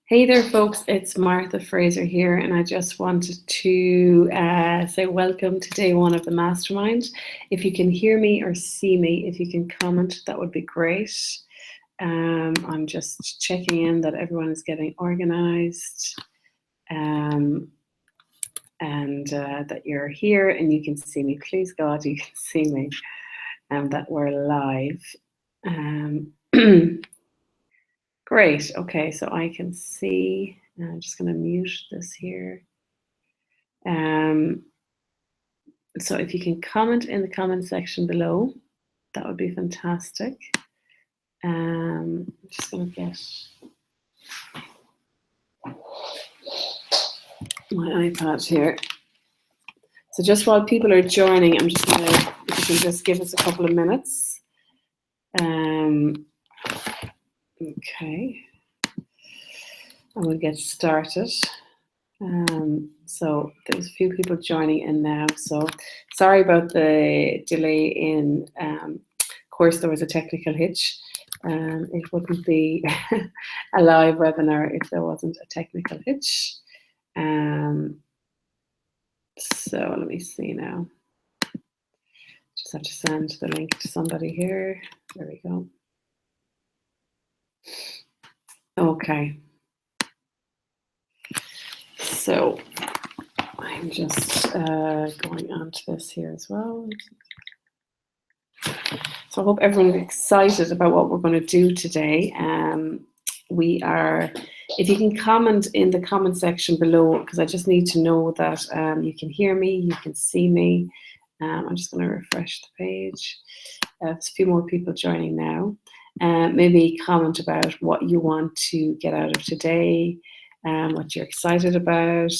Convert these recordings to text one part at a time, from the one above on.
Hey there, folks. It's Martha Fraser here, and I just wanted to say welcome to day one of the Mastermind. If you can hear me or see me, if you can comment, that would be great. I'm just checking in that everyone is getting organized and that you're here and you can see me. Please, God, you can see me and that we're live. Great. Okay, so I can see. I'm just going to mute this here. So if you can comment in the comment section below, that would be fantastic. I'm just going to get my iPad here. So just while people are joining, I'm just going to, if you can just give us a couple of minutes. Okay. And we'll get started. So there's a few people joining in now. So sorry about the delay in, of course, there was a technical hitch. It wouldn't be a live webinar if there wasn't a technical hitch. So let me see now. Just have to send the link to somebody here. There we go. Okay. So I'm just going on to this here as well. So I hope everyone's excited about what we're going to do today. We are, if you can comment in the comment section below, because I just need to know that you can hear me, you can see me. I'm just going to refresh the page. There's a few more people joining now. Maybe comment about what you want to get out of today, what you're excited about,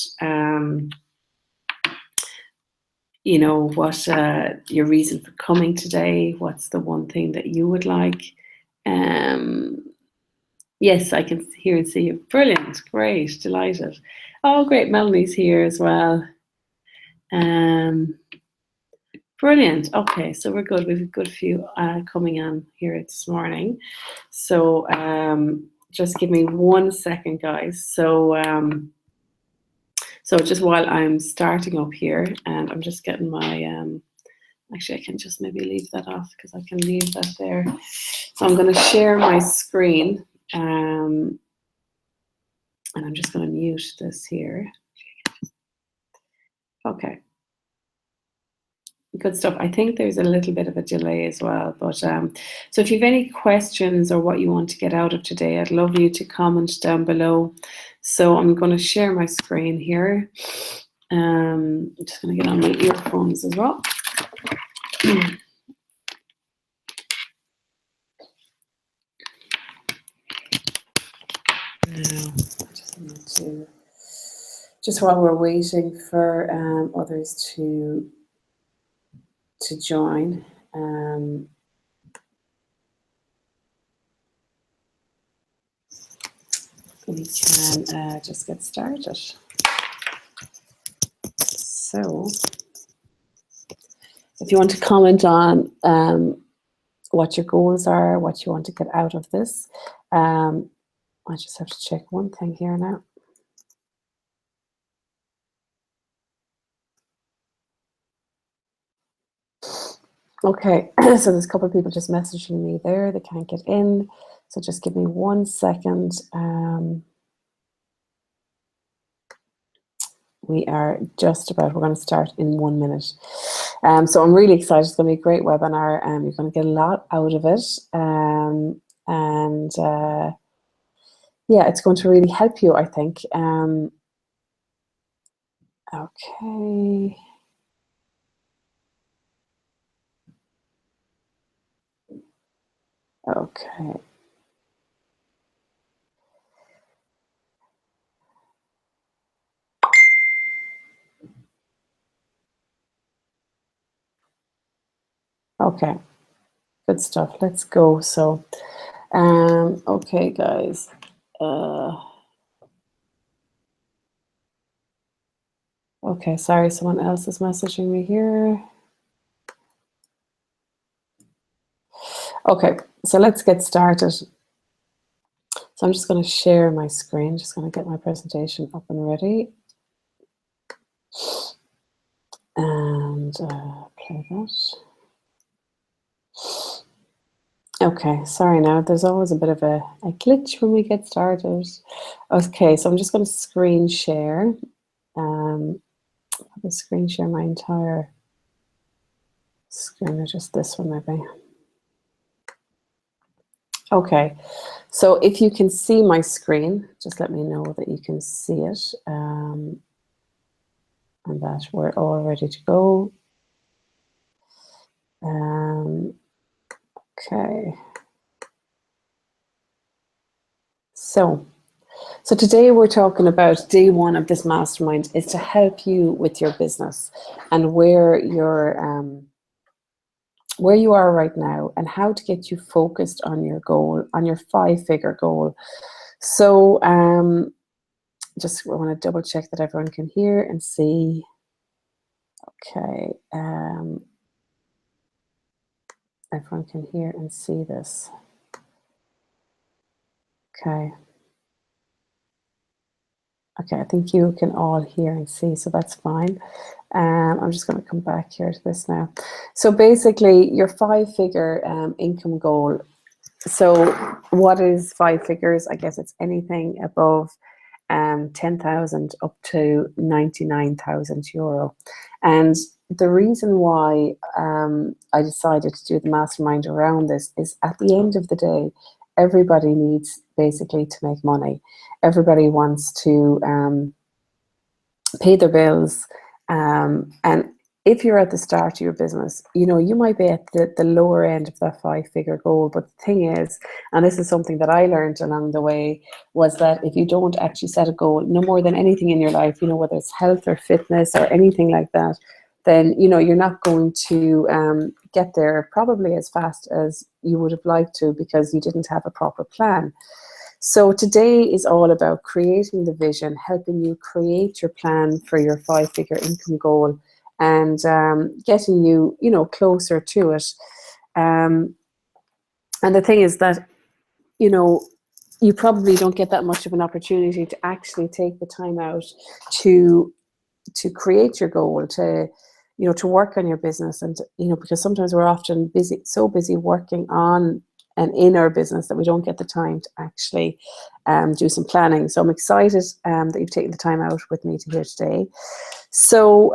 you know, what your reason for coming today, what's the one thing that you would like. Yes, I can hear and see you. Brilliant, great, delighted. Oh, great, Melanie's here as well. Brilliant. Okay, so we're good. We've a good few coming on here this morning. So just give me 1 second, guys. So so just while I'm starting up here, and I'm just getting my actually I can just maybe leave that off because I can leave that there. So I'm going to share my screen, and I'm just going to mute this here. Okay. Good stuff. I think there's a little bit of a delay as well, but so if you have any questions or what you want to get out of today, I'd love you to comment down below. So I'm going to share my screen here. I'm just going to get on my earphones as well. Now, I just need to, just while we're waiting for others to join. We can just get started. So if you want to comment on what your goals are, what you want to get out of this, I just have to check one thing here now. Okay, so there's a couple of people just messaging me there. They can't get in. So just give me 1 second. We are just about, we're going to start in 1 minute. So I'm really excited. It's going to be a great webinar. You're going to get a lot out of it. Yeah, it's going to really help you, I think. Okay. Okay. Okay. Good stuff. Let's go. So, okay, guys. Okay, sorry, someone else is messaging me here. Okay, so let's get started. So I'm just going to share my screen, just going to get my presentation up and ready. And play that. Okay, sorry now, there's always a bit of a glitch when we get started. Okay, so I'm just going to screen share. I'm going to screen share my entire screen, or just this one maybe. Okay, so if you can see my screen, just let me know that you can see it, and that we're all ready to go. Okay. So today we're talking about day one of this mastermind is to help you with your business and where you are right now and how to get you focused on your goal, on your 5-figure goal. So just want to double check that everyone can hear and see. Okay. Everyone can hear and see this. Okay. Okay, I think you can all hear and see, so that's fine. I'm just going to come back here to this now. So basically, your 5-figure income goal. So what is 5 figures? I guess it's anything above 10,000 up to 99,000 euro. And the reason why I decided to do the mastermind around this is, at the end of the day, everybody needs basically to make money. Everybody wants to pay their bills. And if you're at the start of your business, you know, you might be at the lower end of that 5-figure goal. But the thing is, and this is something that I learned along the way, was that if you don't actually set a goal, no more than anything in your life, you know, whether it's health or fitness or anything like that, then, you know, you're not going to get there probably as fast as you would have liked to, because you didn't have a proper plan. So today is all about creating the vision, helping you create your plan for your 5-figure income goal, and getting you, you know, closer to it. And the thing is that, you know, you probably don't get that much of an opportunity to actually take the time out to create your goal, to, you know, to work on your business. And, you know, because sometimes we're often so busy working on and in our business that we don't get the time to actually do some planning. So I'm excited that you've taken the time out with me to here today. So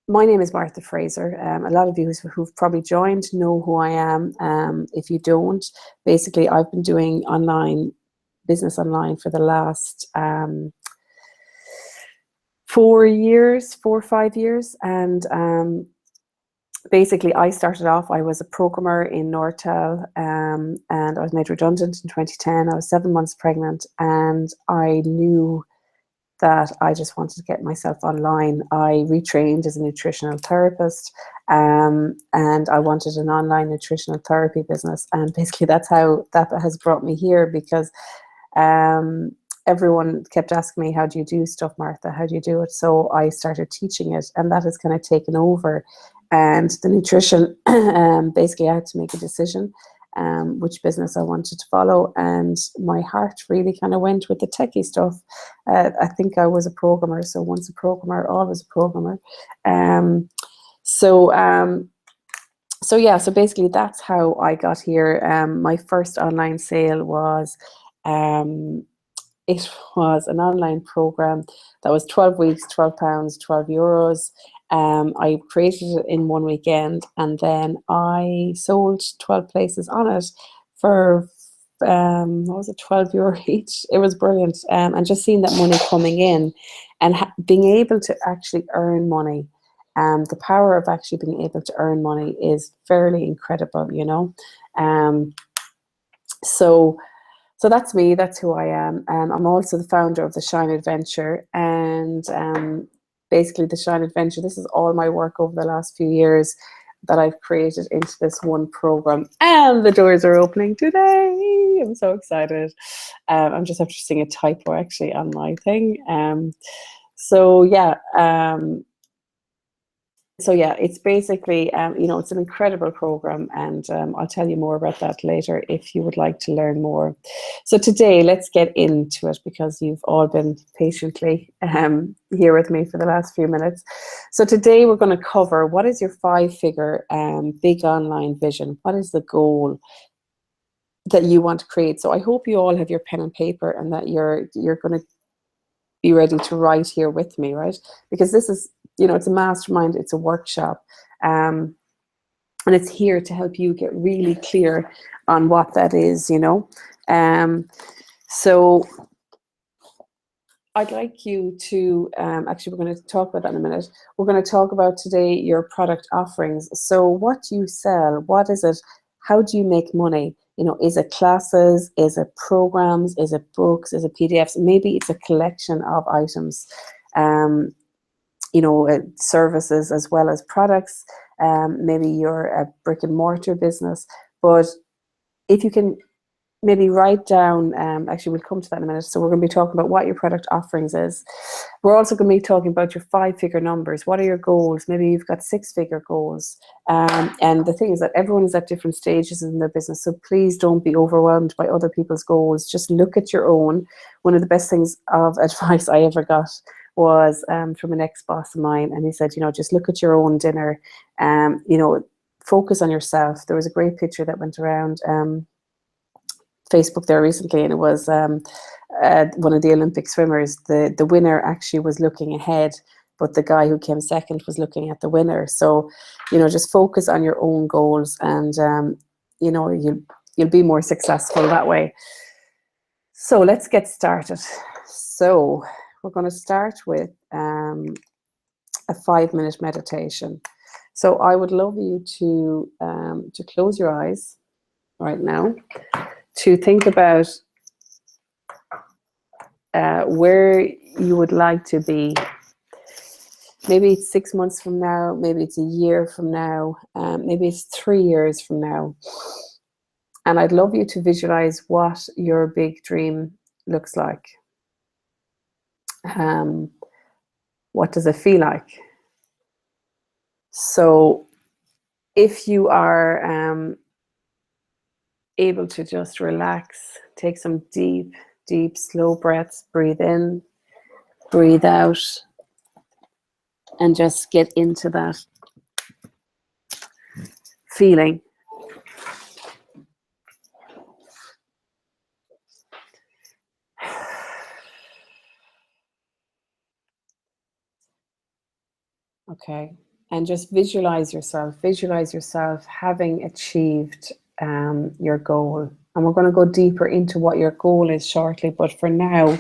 my name is Martha Fraser. A lot of you who've probably joined know who I am. If you don't, basically I've been doing business online for the last 4 or 5 years. And basically I started off, I was a programmer in Nortel, and I was made redundant in 2010. I was 7 months pregnant, and I knew that I just wanted to get myself online. I retrained as a nutritional therapist, and I wanted an online nutritional therapy business. And basically that's how that has brought me here, because everyone kept asking me, how do you do stuff, Martha? How do you do it? So I started teaching it, and that has kind of taken over. And the nutrition, basically I had to make a decision which business I wanted to follow, and my heart really kind of went with the techie stuff. I think I was a programmer, so once a programmer, always a programmer. So yeah, so basically that's how I got here. My first online sale was it was an online program that was 12 weeks, £12, €12. I created it in one weekend, and then I sold 12 places on it for what was it, €12 each. It was brilliant. And just seeing that money coming in, and being able to actually earn money, the power of actually being able to earn money is fairly incredible, you know. So that's me, that's who I am. I'm also the founder of the Shine Adventure, and basically the Shine Adventure, this is all my work over the last few years that I've created into this one program, and the doors are opening today. I'm so excited. I'm just after seeing a typo actually on my thing. So yeah, So yeah, it's basically, it's an incredible program, and I'll tell you more about that later if you would like to learn more. So today, let's get into it because you've all been patiently here with me for the last few minutes. So today we're going to cover, what is your 5-figure big online vision? What is the goal that you want to create? So I hope you all have your pen and paper, and that you're going to be ready to write here with me, right? Because this is, it's a mastermind, it's a workshop, and it's here to help you get really clear on what that is, So I'd like you to, actually, we're going to talk about that in a minute. We're going to talk about today your product offerings. So what do you sell? What is it? How do you make money? Is it classes? Is it programs? Is it books? Is it PDFs? Maybe it's a collection of items, services as well as products. Maybe you're a brick and mortar business, but if you can maybe write down, actually we'll come to that in a minute. So we're going to be talking about what your product offerings is. We're also going to be talking about your 5-figure numbers. What are your goals? Maybe you've got 6-figure goals. And the thing is that everyone is at different stages in their business. So please don't be overwhelmed by other people's goals. Just look at your own. One of the best things of advice I ever got was from an ex-boss of mine. And he said, just look at your own dinner. Focus on yourself. There was a great picture that went around Facebook there recently, and it was one of the Olympic swimmers. The winner actually was looking ahead, but the guy who came second was looking at the winner. So, just focus on your own goals, and you'll be more successful that way. So let's get started. So we're going to start with a 5-minute meditation. So I would love you to close your eyes right now, to think about where you would like to be. Maybe it's 6 months from now, maybe it's a year from now, maybe it's 3 years from now. And I'd love you to visualize what your big dream looks like. What does it feel like? So if you are able to just relax, take some deep, slow breaths, breathe in, breathe out, and just get into that feeling. Okay, and just visualize yourself having achieved your goal. And we're going to go deeper into what your goal is shortly, but for now,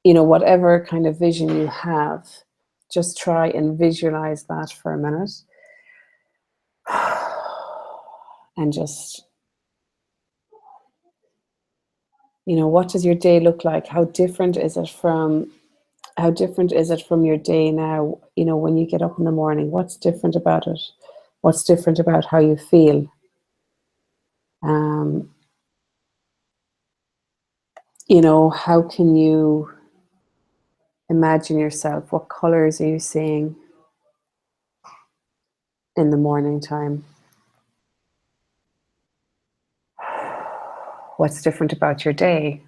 whatever kind of vision you have, just try and visualize that for a minute. And just, what does your day look like? How different is it from your day now, when you get up in the morning? What's different about it? What's different about how you feel? How can you imagine yourself? What colors are you seeing in the morning time? What's different about your day?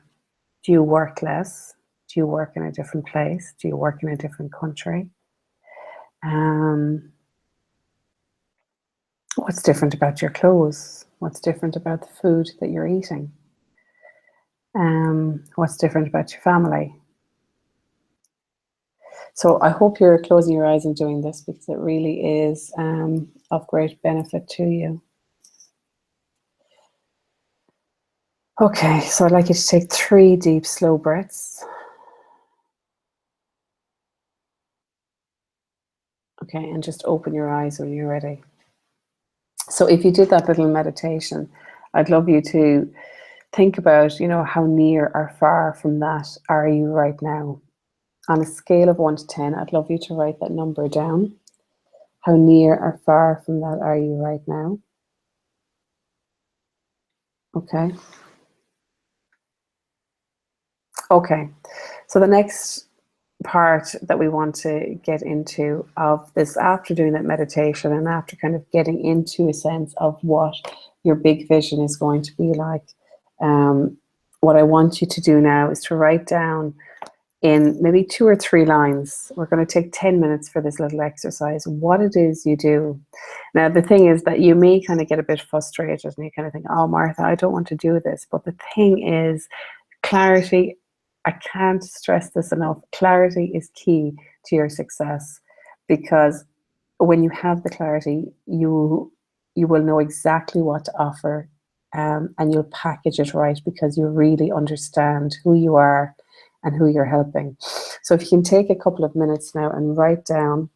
Do you work less? Do you work in a different place? Do you work in a different country? What's different about your clothes? What's different about the food that you're eating? What's different about your family? So I hope you're closing your eyes and doing this, because it really is of great benefit to you. Okay, so I'd like you to take 3 deep, slow breaths. Okay, and just open your eyes when you're ready. So if you did that little meditation, I'd love you to think about, how near or far from that are you right now? On a scale of 1 to 10, I'd love you to write that number down. How near or far from that are you right now? Okay. Okay. So the next part that we want to get into of this, after doing that meditation and after kind of getting into a sense of what your big vision is going to be like, what I want you to do now is to write down in maybe 2 or 3 lines. We're going to take 10 minutes for this little exercise, what it is you do. Now, the thing is that you may kind of get a bit frustrated and you kind of think, oh, Martha, I don't want to do this. But the thing is, clarity, I can't stress this enough, clarity is key to your success, because when you have the clarity, you will know exactly what to offer, and you'll package it right because you really understand who you are and who you're helping. So if you can take a couple of minutes now and write down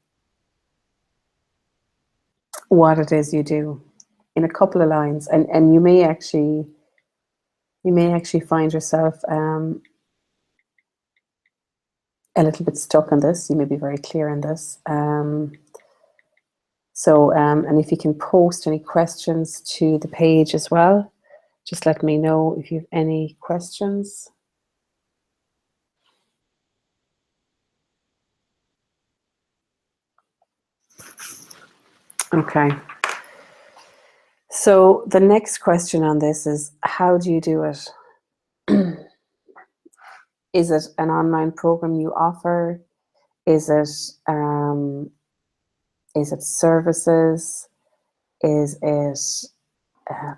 what it is you do in a couple of lines, and you may actually find yourself a little bit stuck on this. You may be very clear in this. And if you can post any questions to the page as well, just let me know if you have any questions. Okay. So the next question on this is, how do you do it? Is it an online program you offer? Is it services? Is it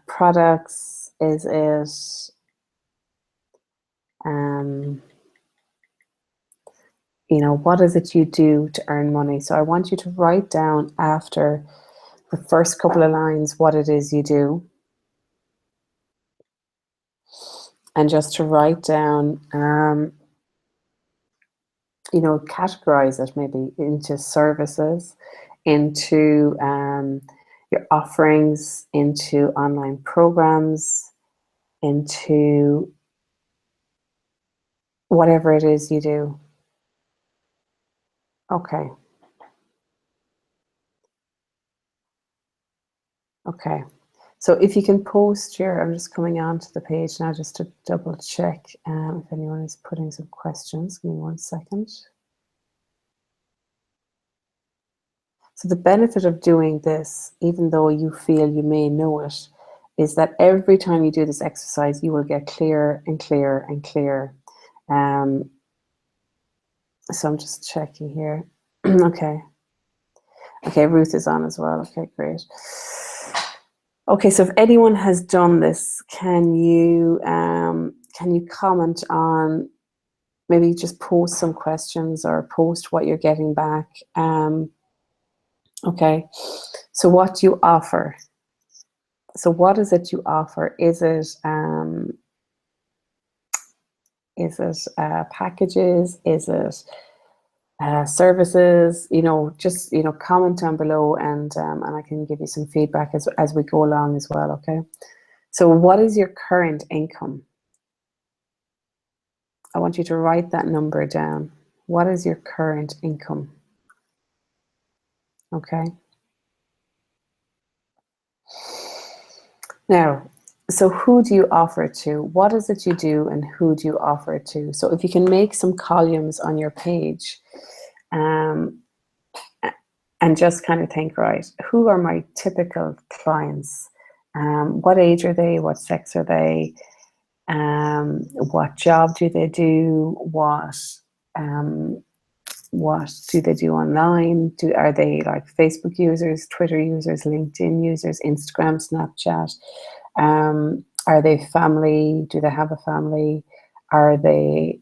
products? Is it what is it you do to earn money? So I want you to write down after the first couple of lines what it is you do, and just to write down, categorize it maybe into services, into your offerings, into online programs, into whatever it is you do. Okay. Okay. So if you can post I'm just coming on to the page now just to double check if anyone is putting some questions. Give me 1 second. So the benefit of doing this, even though you feel you may know it, is that every time you do this exercise, you will get clearer and clearer and clearer. So I'm just checking here. Okay. Okay, Ruth is on as well. Okay, great. Okay, so if anyone has done this, can you comment on, maybe just post some questions or post what you're getting back? Okay, so what do you offer? So what is it you offer? Is it packages? Is it services? Just comment down below, and I can give you some feedback as we go along as well. Okay, so what is your current income? I want you to write that number down. What is your current income? Okay. Now, so who do you offer it to? What is it you do and who do you offer it to? So if you can make some columns on your page, and just kind of think, right, who are my typical clients? What age are they? What sex are they? What job do they do? What do they do online? Are they like Facebook users, Twitter users, LinkedIn users, Instagram, Snapchat? Are they family? Do they have a family? Are they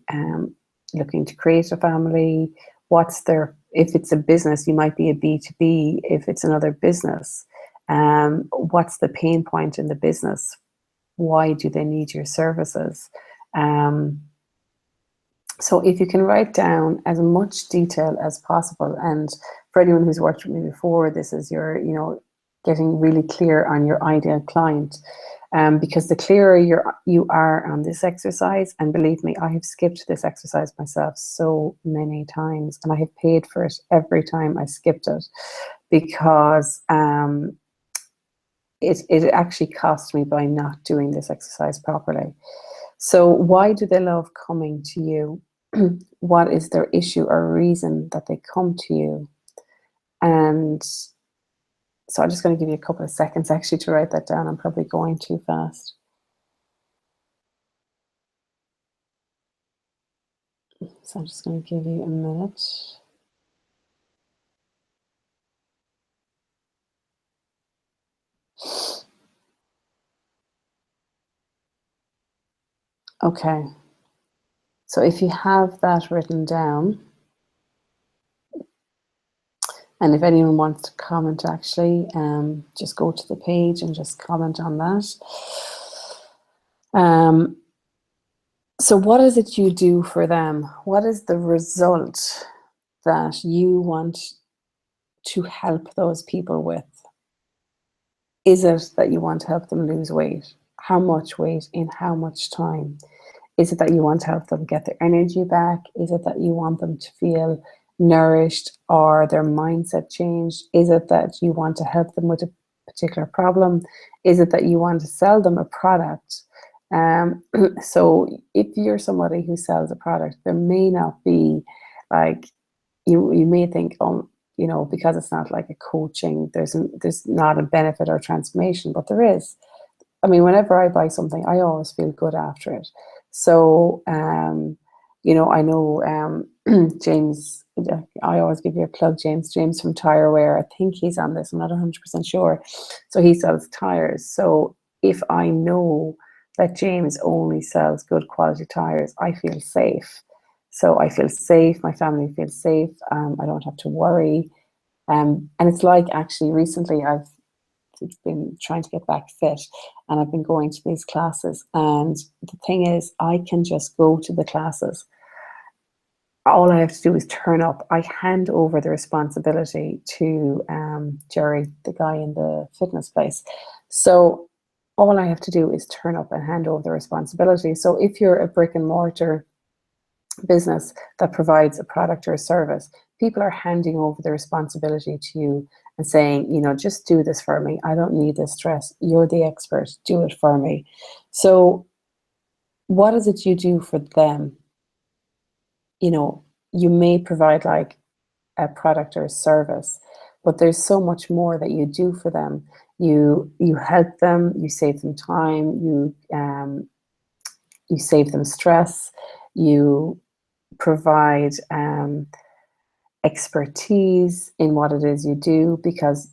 looking to create a family? If it's a business, you might be a B2B. If it's another business, what's the pain point in the business? Why do they need your services? So if you can write down as much detail as possible, and for anyone who's worked with me before, this is your, getting really clear on your ideal client, because the clearer you are on this exercise, and believe me, I have skipped this exercise myself so many times, and I have paid for it every time I skipped it, because it actually cost me by not doing this exercise properly. So why do they love coming to you? what is their issue or reason that they come to you. And so I'm just going to give you a couple of seconds actually to write that down. I'm probably going too fast. So I'm just going to give you a minute. Okay. So if you have that written down, and if anyone wants to comment, actually, just go to the page and just comment on that. So what is it you do for them? What is the result that you want to help those people with? Is it that you want to help them lose weight? How much weight in how much time? Is it that you want to help them get their energy back? Is it that you want them to feel nourished or their mindset changed? Is it that you want to help them with a particular problem? Is it that you want to sell them a product? So if you're somebody who sells a product, there may not be like, you may think, oh, you know, because it's not like a coaching, there's not a benefit or transformation, but there is. I mean, whenever I buy something, I always feel good after it. So, you know, I know James, I always give you a plug, James from Tireware. I think he's on this, I'm not 100% sure. So he sells tires. So if I know that James only sells good quality tires, I feel safe. So I feel safe, my family feels safe, I don't have to worry. And it's like, actually recently I've been trying to get back fit, and I've been going to these classes, and the thing is, I can just go to the classes. All I have to do is turn up. I hand over the responsibility to Jerry, the guy in the fitness place. So all I have to do is turn up and hand over the responsibility. So if you're a brick and mortar business that provides a product or a service, people are handing over the responsibility to you and saying, you know, just do this for me. I don't need this stress. You're the expert. Do it for me. So what is it you do for them? You know, you may provide like a product or a service, but there's so much more that you do for them. You help them, you save them time, you save them stress, you provide expertise in what it is you do because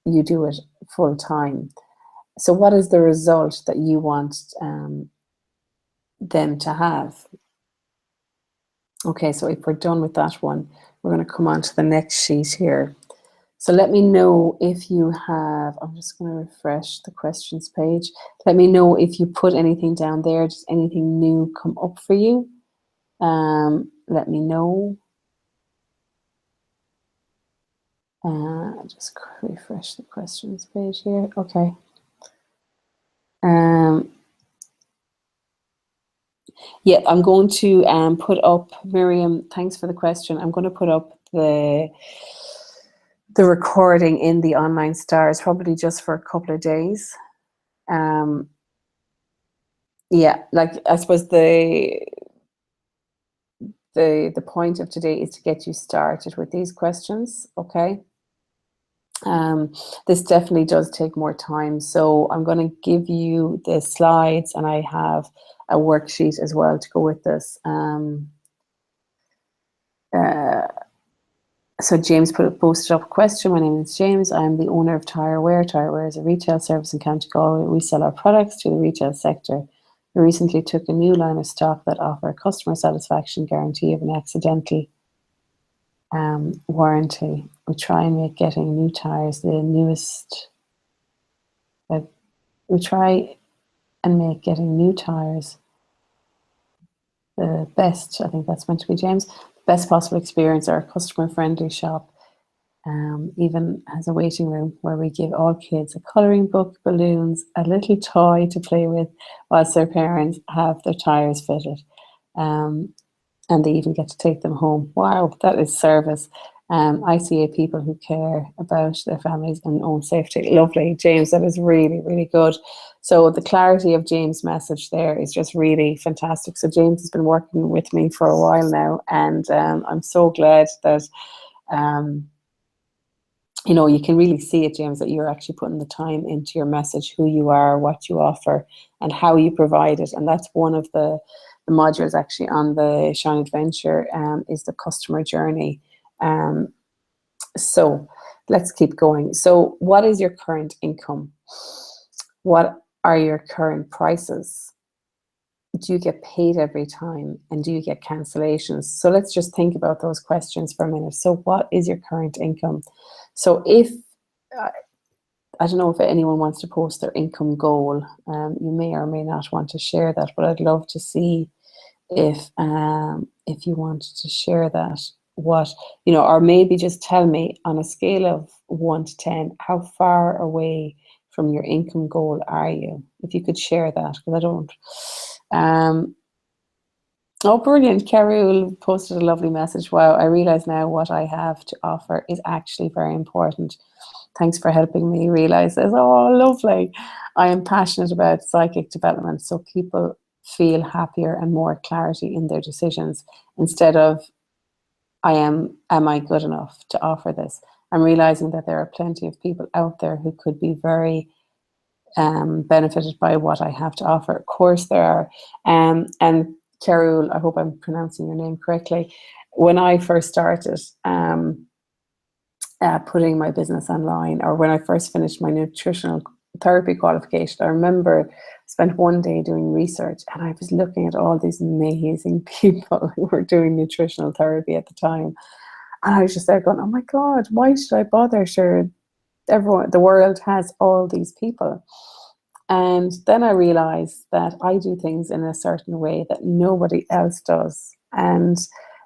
you do it full time. So what is the result that you want them to have? Okay, so if we're done with that one, we're going to come on to the next sheet here. So let me know if you have, I'm just going to refresh the questions page. Let me know if you put anything down there, just anything new come up for you. Let me know. Just refresh the questions page here. Okay. Yeah, I'm going to put up, Miriam, thanks for the question. I'm going to put up the recording in the online stars, probably just for a couple of days. Yeah, like I suppose the point of today is to get you started with these questions, okay? This definitely does take more time, so I'm going to give you the slides, and I have a worksheet as well to go with this. So James posted up a question. My name is James. I'm the owner of Tireware. Tireware is a retail service in County Galway. We sell our products to the retail sector. We recently took a new line of stock that offer a customer satisfaction guarantee of an accidental warranty. We try and make getting new tires the newest. We try and make getting new tires the best. I think that's meant to be James. Best possible experience. Our customer-friendly shop even has a waiting room where we give all kids a colouring book, balloons, a little toy to play with, whilst their parents have their tires fitted. And they even get to take them home. Wow, that is service. ICA people who care about their families and own safety. Lovely, James, that is really, really good. So the clarity of James' message there is just really fantastic. So James has been working with me for a while now, and I'm so glad that you can really see it, James, that you're actually putting the time into your message, who you are, what you offer, and how you provide it. And that's one of the modules actually on the Shine Adventure, is the customer journey. So let's keep going. So what is your current income? What are your current prices? Do you get paid every time? And do you get cancellations? So let's just think about those questions for a minute. So what is your current income? So if, I don't know if anyone wants to post their income goal, you may or may not want to share that, but I'd love to see if you wanted to share that, or maybe just tell me on a scale of 1 to 10, how far away from your income goal are you? If you could share that, because I don't. Oh, brilliant. Carol posted a lovely message. Wow, I realize now what I have to offer is actually very important. Thanks for helping me realize this. Oh, lovely. I am passionate about psychic development, so people feel happier and more clarity in their decisions instead of am I good enough to offer this? I'm realizing that there are plenty of people out there who could be very benefited by what I have to offer. Of course there are. And Carol, I hope I'm pronouncing your name correctly. When I first started putting my business online, or when I first finished my nutritional therapy qualification, I remember spent one day doing research, and I was looking at all these amazing people who were doing nutritional therapy at the time, and I was just there going, oh my God, why should I bother? Sure, everyone, the world has all these people. And then I realized that I do things in a certain way that nobody else does. And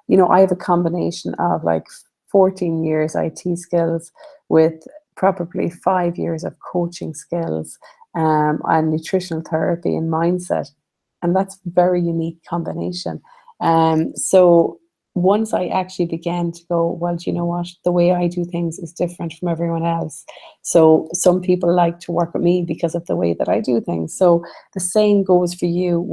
I have a combination of like 14 years IT skills with probably 5 years of coaching skills, and nutritional therapy and mindset. And that's a very unique combination. So once I actually began to go, well, do you know what? The way I do things is different from everyone else. So some people like to work with me because of the way that I do things. So the same goes for you.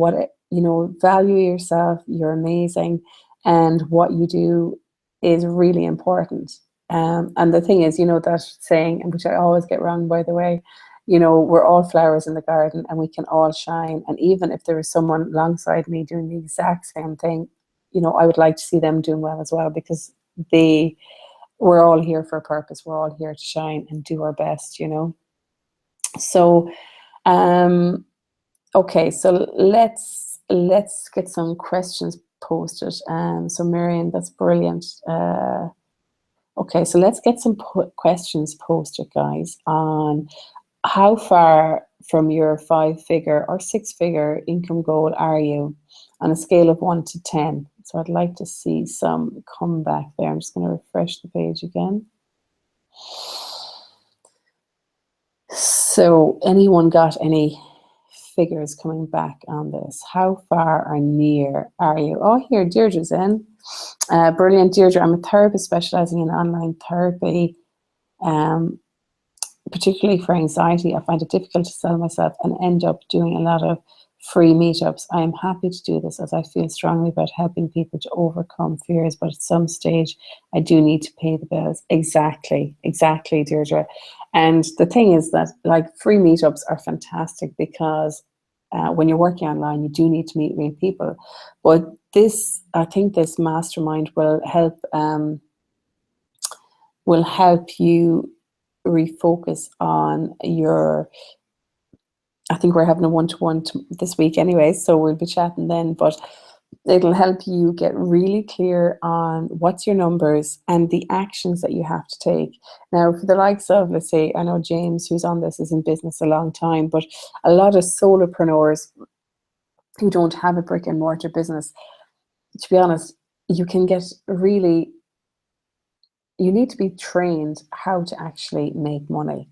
Value yourself. You're amazing. And what you do is really important. And the thing is, that saying, which I always get wrong, by the way, we're all flowers in the garden and we can all shine. And even if there is someone alongside me doing the exact same thing, I would like to see them doing well as well, because we're all here for a purpose. We're all here to shine and do our best, So, okay, so let's get some questions posted. So Miriam, that's brilliant. Okay, so let's get some questions posted, guys, on how far from your 5-figure or 6-figure income goal are you on a scale of 1 to 10? So I'd like to see some come back there. I'm just going to refresh the page again. So anyone got any figures coming back on this? How far or near are you? Oh, here, Deirdre's in. Brilliant, Deirdre. I'm a therapist specializing in online therapy, particularly for anxiety. I find it difficult to sell myself and end up doing a lot of free meetups. I am happy to do this as I feel strongly about helping people to overcome fears, but at some stage I do need to pay the bills. Exactly, Deirdre. And the thing is that like free meetups are fantastic because when you're working online, you do need to meet real people. But I think this mastermind will help you refocus on I think we're having a one-to-one this week anyway, so we'll be chatting then, but it'll help you get really clear on what's your numbers and the actions that you have to take. Now, for the likes of, let's say, I know James, who's on this, is in business a long time, but a lot of solopreneurs who don't have a brick and mortar business, to be honest, you need to be trained how to actually make money.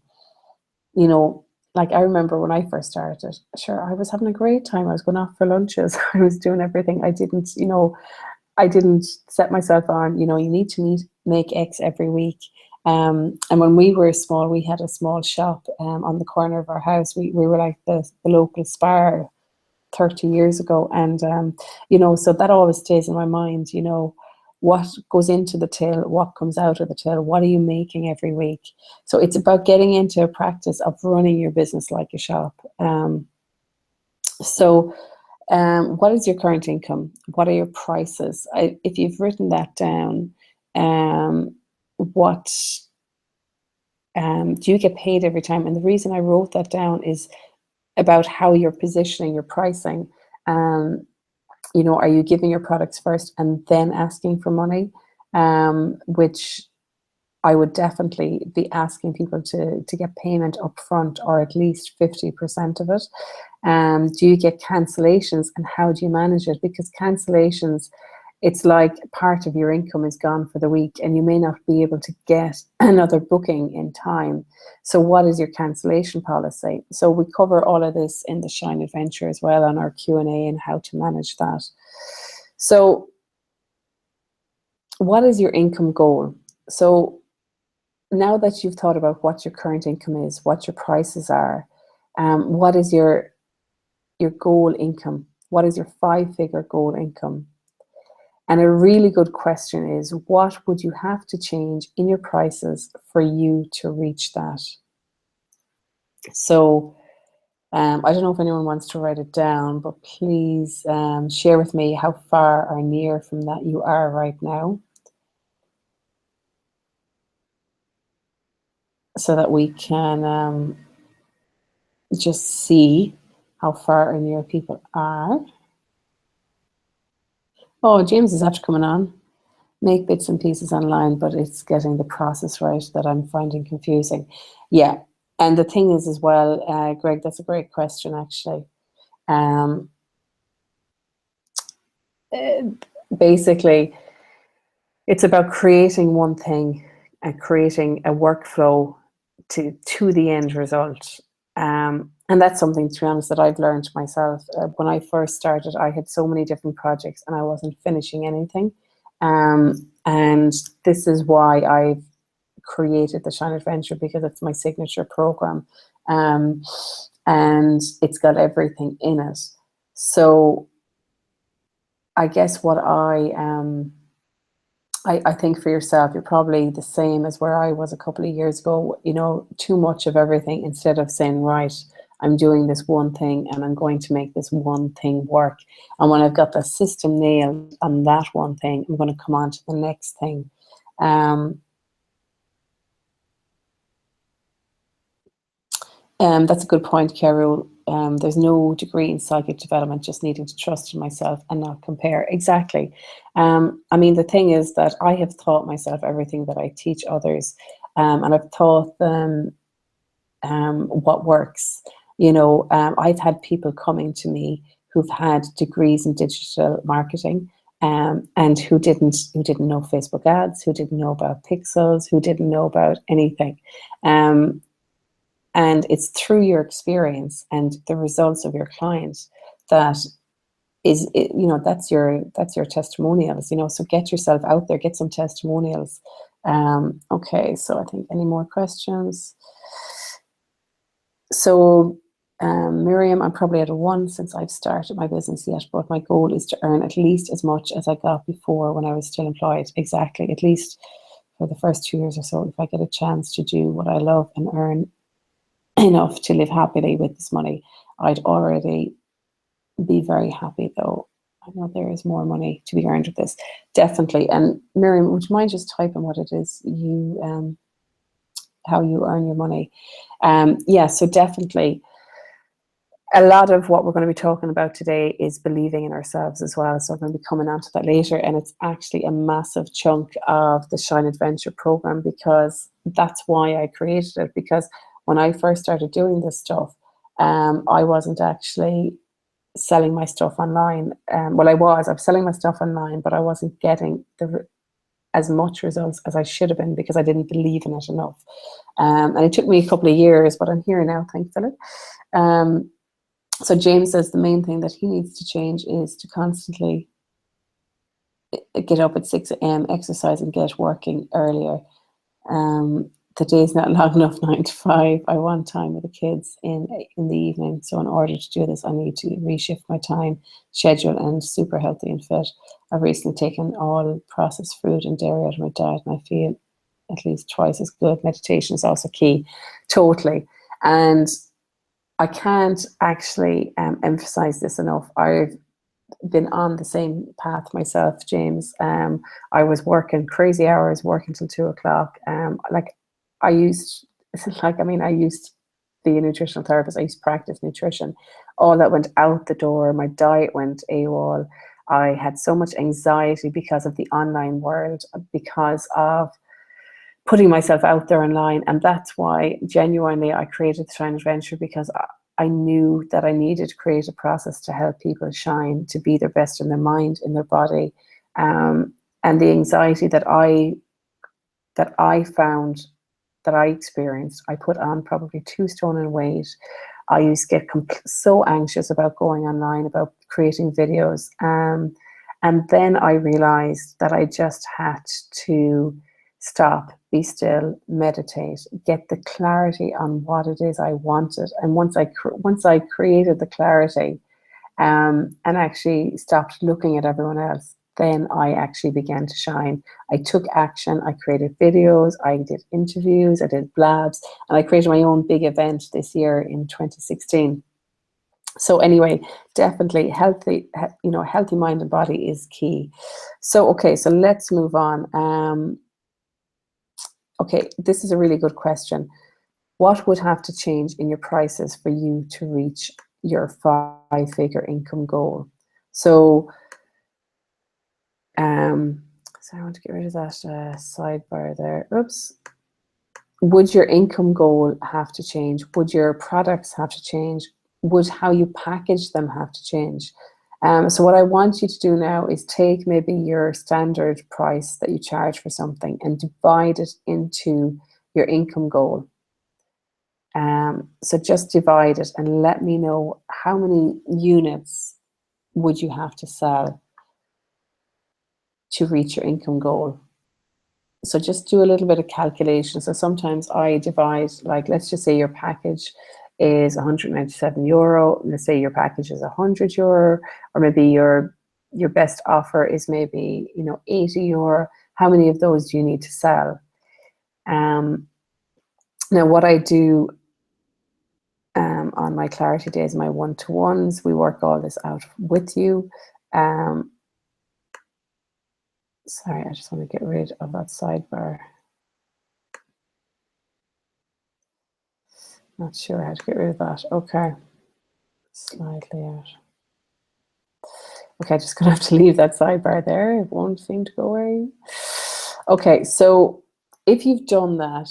Like I remember when I first started, sure, I was having a great time. I was going off for lunches. I was doing everything. I didn't set myself on, you need to make X every week. And when we were small, we had a small shop on the corner of our house. We were like the local Spar 30 years ago. And, so that always stays in my mind, what goes into the till, what comes out of the till, what are you making every week? So it's about getting into a practice of running your business like a shop. What is your current income? What are your prices? If you've written that down, what do you get paid every time? And the reason I wrote that down is about how you're positioning your pricing. Are you giving your products first and then asking for money? Which I would definitely be asking people to get payment up front, or at least 50% of it. Do you get cancellations, and how do you manage it? Because cancellations, it's like part of your income is gone for the week and you may not be able to get another booking in time. So what is your cancellation policy? So we cover all of this in the Shine Adventure as well on our Q&A and how to manage that. So what is your income goal? So now that you've thought about what your current income is, what your prices are, what is your goal income? What is your 5-figure goal income? And a really good question is, what would you have to change in your prices for you to reach that? So I don't know if anyone wants to write it down, but please share with me how far or near from that you are right now, so that we can just see how far or near people are. Oh, James is after coming on. Make bits and pieces online, but it's getting the process right that I'm finding confusing. Yeah, and the thing is as well, Greg, that's a great question actually. Basically, it's about creating one thing and creating a workflow to the end result. And that's something, to be honest, that I've learned myself. When I first started, I had so many different projects and I wasn't finishing anything. And this is why I've created the Shine Adventure, because it's my signature program. And it's got everything in it. So I guess what I think for yourself, you're probably the same as where I was a couple of years ago, too much of everything, instead of saying, right, I'm doing this one thing and I'm going to make this one thing work. And when I've got the system nailed on that one thing, I'm going to come on to the next thing. That's a good point, Carol. There's no degree in psychic development, just needing to trust in myself and not compare. Exactly. I mean, the thing is that I have taught myself everything that I teach others, and I've taught them what works. I've had people coming to me who've had degrees in digital marketing, and who didn't know Facebook ads, who didn't know about pixels, who didn't know about anything. And it's through your experience and the results of your clients that is, that's your testimonials, so get yourself out there, get some testimonials. Okay, so I think any more questions? So Miriam, I'm probably at a 1 since I've started my business yet, but my goal is to earn at least as much as I got before when I was still employed. Exactly, at least for the first 2 years or so, if I get a chance to do what I love and earn enough to live happily with this money, I'd already be very happy. Though I know there is more money to be earned with this, definitely. And Miriam, would you mind just typing what it is you how you earn your money? Yeah, so definitely a lot of what we're going to be talking about today is believing in ourselves as well. So I'm going to be coming on to that later, and it's actually a massive chunk of the Shine Adventure program, because that's why I created it. Because when I first started doing this stuff, I wasn't actually selling my stuff online. Well, I was selling my stuff online, but I wasn't getting as much results as I should have been, because I didn't believe in it enough. And it took me a couple of years, but I'm here now, thankfully. So James says the main thing that he needs to change is to constantly get up at 6 a.m., exercise and get working earlier. The day's not long enough, 9 to 5. I want time with the kids in the evening. So in order to do this, I need to reshift my time schedule and super healthy and fit. I've recently taken all processed food and dairy out of my diet, and I feel at least twice as good. Meditation is also key, totally. And I can't actually emphasize this enough. I've been on the same path myself, James. I was working crazy hours, working till 2 o'clock. Like I used, I used to be a nutritional therapist. I used to practice nutrition. All that went out the door. My diet went AWOL. I had so much anxiety because of the online world, because of putting myself out there online. And that's why genuinely I created the Shine Adventure, because I knew that I needed to create a process to help people shine, to be their best in their mind, in their body. And the anxiety that I found, that I experienced, I put on probably 2 stone in weight. I used to get so anxious about going online, about creating videos. And then I realized that I just had to stop, be still, meditate, get the clarity on what it is I wanted. And once I created the clarity, and actually stopped looking at everyone else, then I actually began to shine. I took action. I created videos. I did interviews. I did blabs, and I created my own big event this year in 2016. So anyway, definitely healthy mind and body is key. So, okay, so let's move on. Okay, this is a really good question. What would have to change in your prices for you to reach your 5-figure income goal? So, so I want to get rid of that sidebar there. Oops. Would your income goal have to change? Would your products have to change? Would how you package them have to change? So what I want you to do now is take maybe your standard price that you charge for something and divide it into your income goal. So just divide it and let me know how many units would you have to sell to reach your income goal. So just do a little bit of calculation. So sometimes I divide, like, let's just say your package is €197. Let's say your package is €100, or maybe your best offer is maybe, €80. How many of those do you need to sell? Now what I do on my clarity days, my one-to-ones, we work all this out with you. Sorry, I just want to get rid of that sidebar. Not sure how to get rid of that. Okay. Slide layout. Okay, just gonna have to leave that sidebar there. It won't seem to go away. Okay, so if you've done that,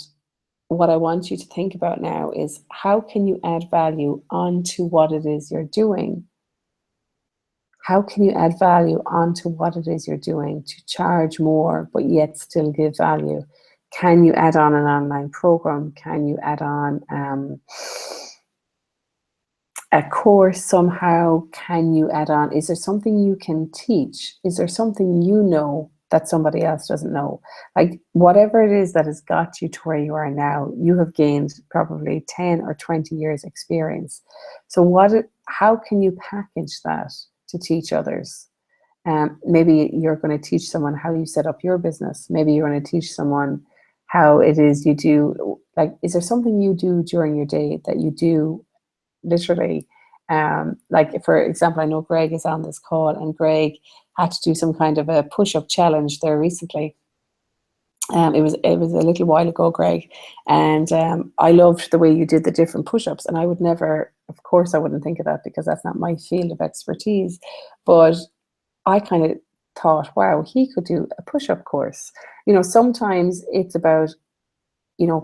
what I want you to think about now is how can you add value onto what it is you're doing? How can you add value onto what it is you're doing to charge more, but yet still give value? Can you add on an online program? Can you add on a course somehow? Can you add on? Is there something you can teach? Is there something you know that somebody else doesn't know? Like whatever it is that has got you to where you are now, you have gained probably 10 or 20 years experience. So how can you package that to teach others? Maybe you're going to teach someone how you set up your business. Maybe you're going to teach someone how it is you do, like, is there something you do during your day that you do literally? Like, for example, I know Greg is on this call, and Greg had to do some kind of a push-up challenge there recently. It was a little while ago, Greg, and I loved the way you did the different push-ups, and I would never, of course I wouldn't think of that because that's not my field of expertise, but I kind of thought, wow, he could do a push-up course. Sometimes it's about,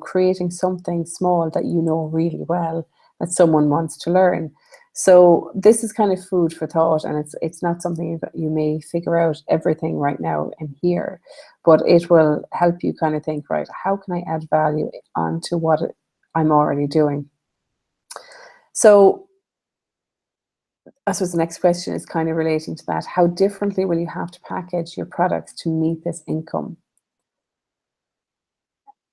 creating something small that you know really well that someone wants to learn. So this is kind of food for thought, and it's not something you may figure out everything right now and here, but it will help you kind of think, right, how can I add value onto what I'm already doing? So I suppose the next question is kind of relating to that. How differently will you have to package your products to meet this income?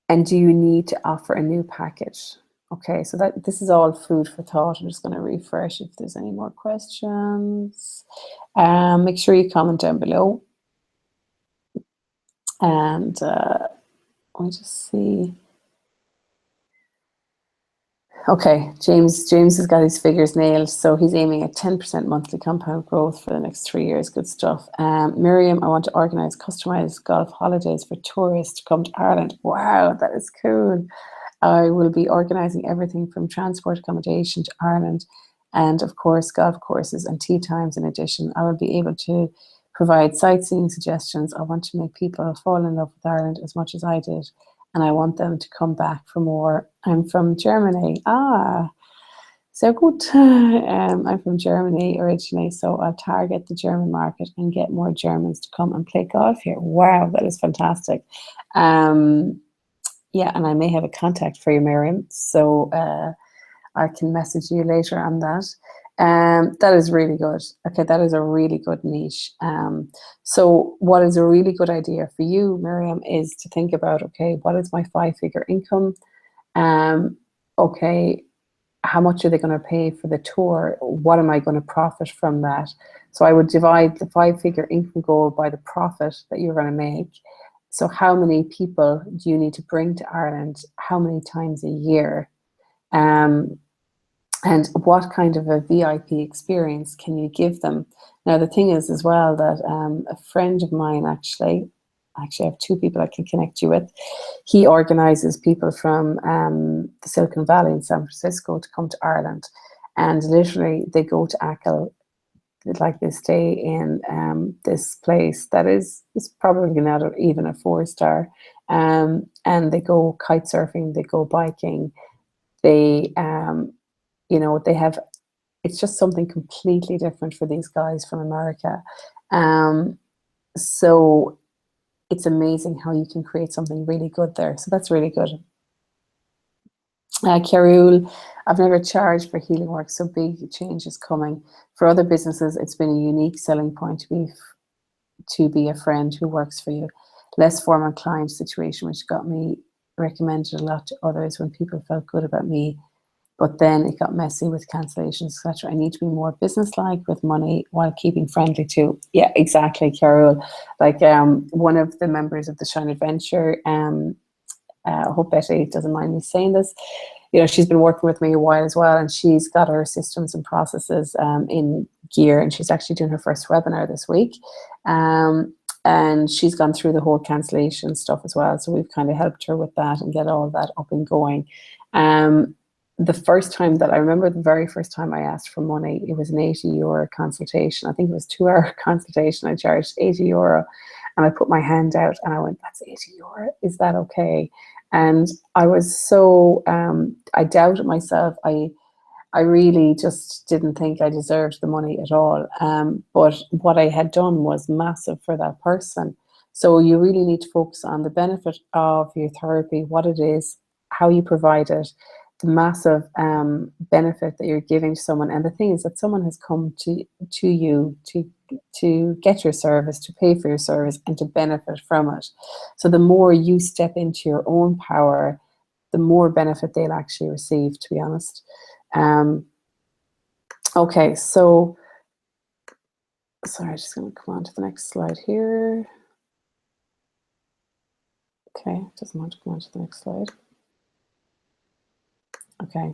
And do you need to offer a new package? Okay, so that this is all food for thought. I'm just going to refresh if there's any more questions. Make sure you comment down below. And I'll just see. Okay, James has got his figures nailed, so he's aiming at 10% monthly compound growth for the next 3 years. Good stuff. Miriam, I want to organise customized golf holidays for tourists to come to Ireland. Wow, that is cool. I will be organising everything from transport accommodation to Ireland, and of course golf courses and tea times in addition. I will be able to provide sightseeing suggestions. I want to make people fall in love with Ireland as much as I did, and I want them to come back for more. I'm from Germany. So good. I'm from Germany originally, so I'll target the German market and get more Germans to come and play golf here. Wow, that is fantastic. Yeah, and I may have a contact for you, Miriam, so I can message you later on that. That is really good. Okay, that is a really good niche. So what is a really good idea for you, Miriam, is to think about, okay, what is my 5-figure income? Okay, how much are they going to pay for the tour? What am I going to profit from that? So I would divide the 5-figure income goal by the profit that you're going to make. So how many people do you need to bring to Ireland? How many times a year? And what kind of a VIP experience can you give them? Now, the thing is as well that a friend of mine actually I have 2 people I can connect you with. He organises people from the Silicon Valley in San Francisco to come to Ireland. And literally they go to Achill, like they stay in this place that is probably not even a 4-star. And they go kite surfing, they go biking, they they have, it's just something completely different for these guys from America. So it's amazing how you can create something really good there. So that's really good. Carol, I've never charged for healing work, so big change is coming. For other businesses, it's been a unique selling point to be a friend who works for you. Less formal client situation, which got me recommended a lot to others when people felt good about me. But then it got messy with cancellations, etc. I need to be more business-like with money while keeping friendly too. Yeah, exactly, Carol. Like one of the members of the Shine Adventure, I hope Betty doesn't mind me saying this, she's been working with me a while as well, and she's got her systems and processes in gear, and she's actually doing her first webinar this week. And she's gone through the whole cancellation stuff as well. So we've kind of helped her with that and get all that up and going. The first time that I remember, the very first time I asked for money, it was an €80 consultation. I think it was 2-hour consultation. I charged €80, and I put my hand out and I went, "That's €80. Is that okay?" And I was so I doubted myself. I really just didn't think I deserved the money at all. But what I had done was massive for that person. So you really need to focus on the benefit of your therapy, what it is, how you provide it, the massive benefit that you're giving to someone. And the thing is that someone has come to you to get your service, to pay for your service, and to benefit from it. So the more you step into your own power, the more benefit they'll actually receive, to be honest. Okay, so sorry, just going to come on to the next slide here. Okay, doesn't want to come on to the next slide. Okay.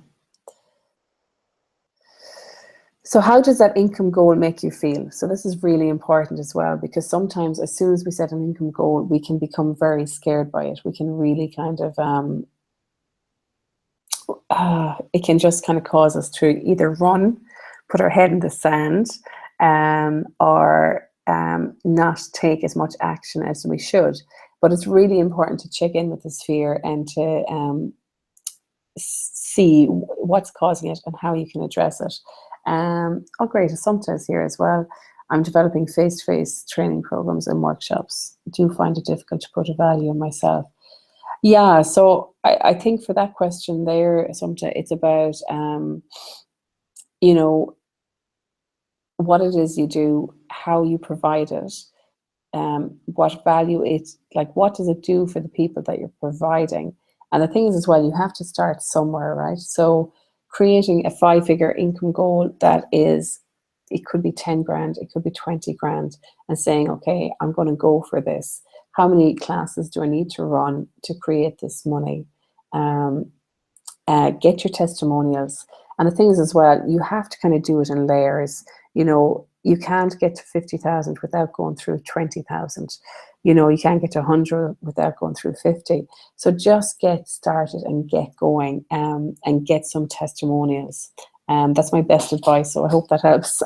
So how does that income goal make you feel? So this is really important as well, because sometimes as soon as we set an income goal, we can become very scared by it. We can really kind of, it can just kind of cause us to either run, put our head in the sand, or not take as much action as we should. But it's really important to check in with this fear and to see what's causing it and how you can address it. Oh great, Assumpta is here as well. I'm developing face-to-face training programs and workshops. Do find it difficult to put a value on myself? Yeah, so I think for that question there, Assumpta, it's about, what it is you do, how you provide it, what value it's like, what does it do for the people that you're providing? And the thing is as well, you have to start somewhere, right? So creating a 5-figure income goal that is, it could be 10 grand, it could be 20 grand, and saying, okay, I'm going to go for this. How many classes do I need to run to create this money? Get your testimonials. And the thing is as well, you have to kind of do it in layers. You know, you can't get to 50,000 without going through 20,000. You know, you can't get to 100 without going through 50. So just get started and get going, and get some testimonials. That's my best advice. So I hope that helps.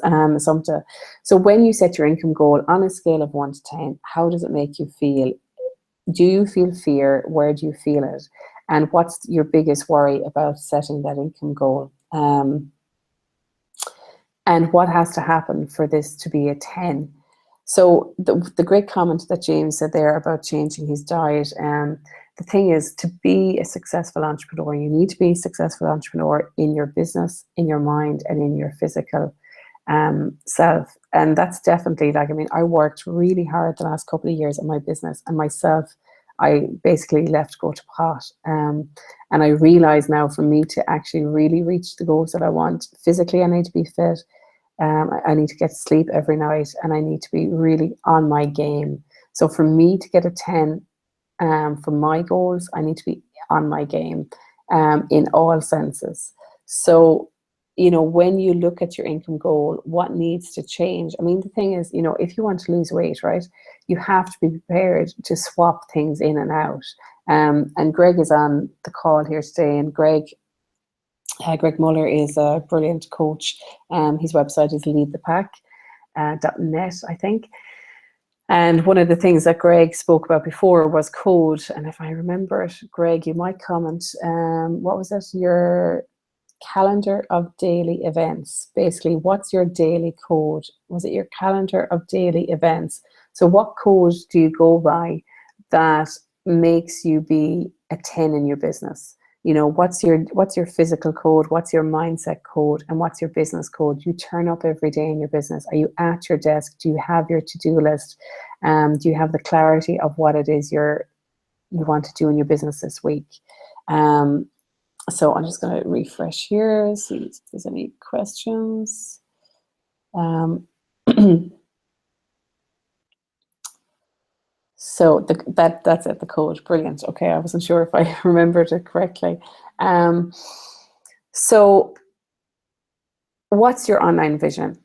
So when you set your income goal on a scale of 1 to 10, how does it make you feel? Do you feel fear? Where do you feel it? And what's your biggest worry about setting that income goal? And what has to happen for this to be a 10? So the great comment that James said there about changing his diet, the thing is, to be a successful entrepreneur, you need to be a successful entrepreneur in your business, in your mind, and in your physical self. And that's definitely, like, I mean, I worked really hard the last couple of years on my business, and myself, I basically left go to pot. And I realize now, for me to actually really reach the goals that I want, physically, I need to be fit. I need to get sleep every night, and I need to be really on my game. So for me to get a 10 for my goals, I need to be on my game in all senses. So, you know, when you look at your income goal, what needs to change? I mean, the thing is, you know, if you want to lose weight, right, you have to be prepared to swap things in and out. And Greg is on the call here today, and Greg Muller is a brilliant coach. His website is leadthepack.net, I think. And one of the things that Greg spoke about before was code. And if I remember it, Greg, you might comment, what was it? Your calendar of daily events. Basically, what's your daily code? Was it your calendar of daily events? So what code do you go by that makes you be a 10 in your business? You know, what's your physical code, what's your mindset code, and what's your business code? You turn up every day in your business. Are you at your desk? Do you have your to-do list? Do you have the clarity of what it is you want to do in your business this week? So I'm just going to refresh here, see if there's any questions. So that's it, the code. Brilliant. Okay, I wasn't sure if I remembered it correctly. So what's your online vision?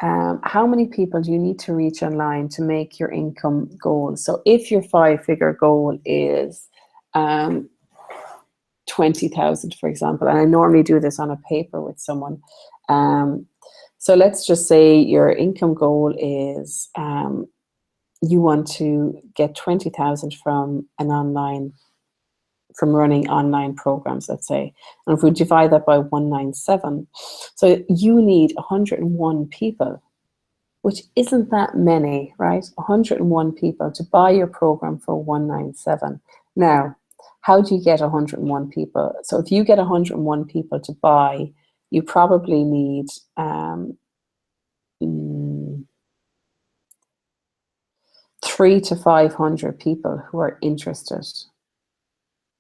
How many people do you need to reach online to make your income goal? So if your 5-figure goal is 20,000, for example, and I normally do this on a paper with someone. So let's just say your income goal is you want to get 20,000 from running online programs, let's say. And if we divide that by 197, so you need 101 people, which isn't that many, right? 101 people to buy your program for 197. Now, how do you get 101 people? So if you get 101 people to buy, you probably need 300 to 500 people who are interested,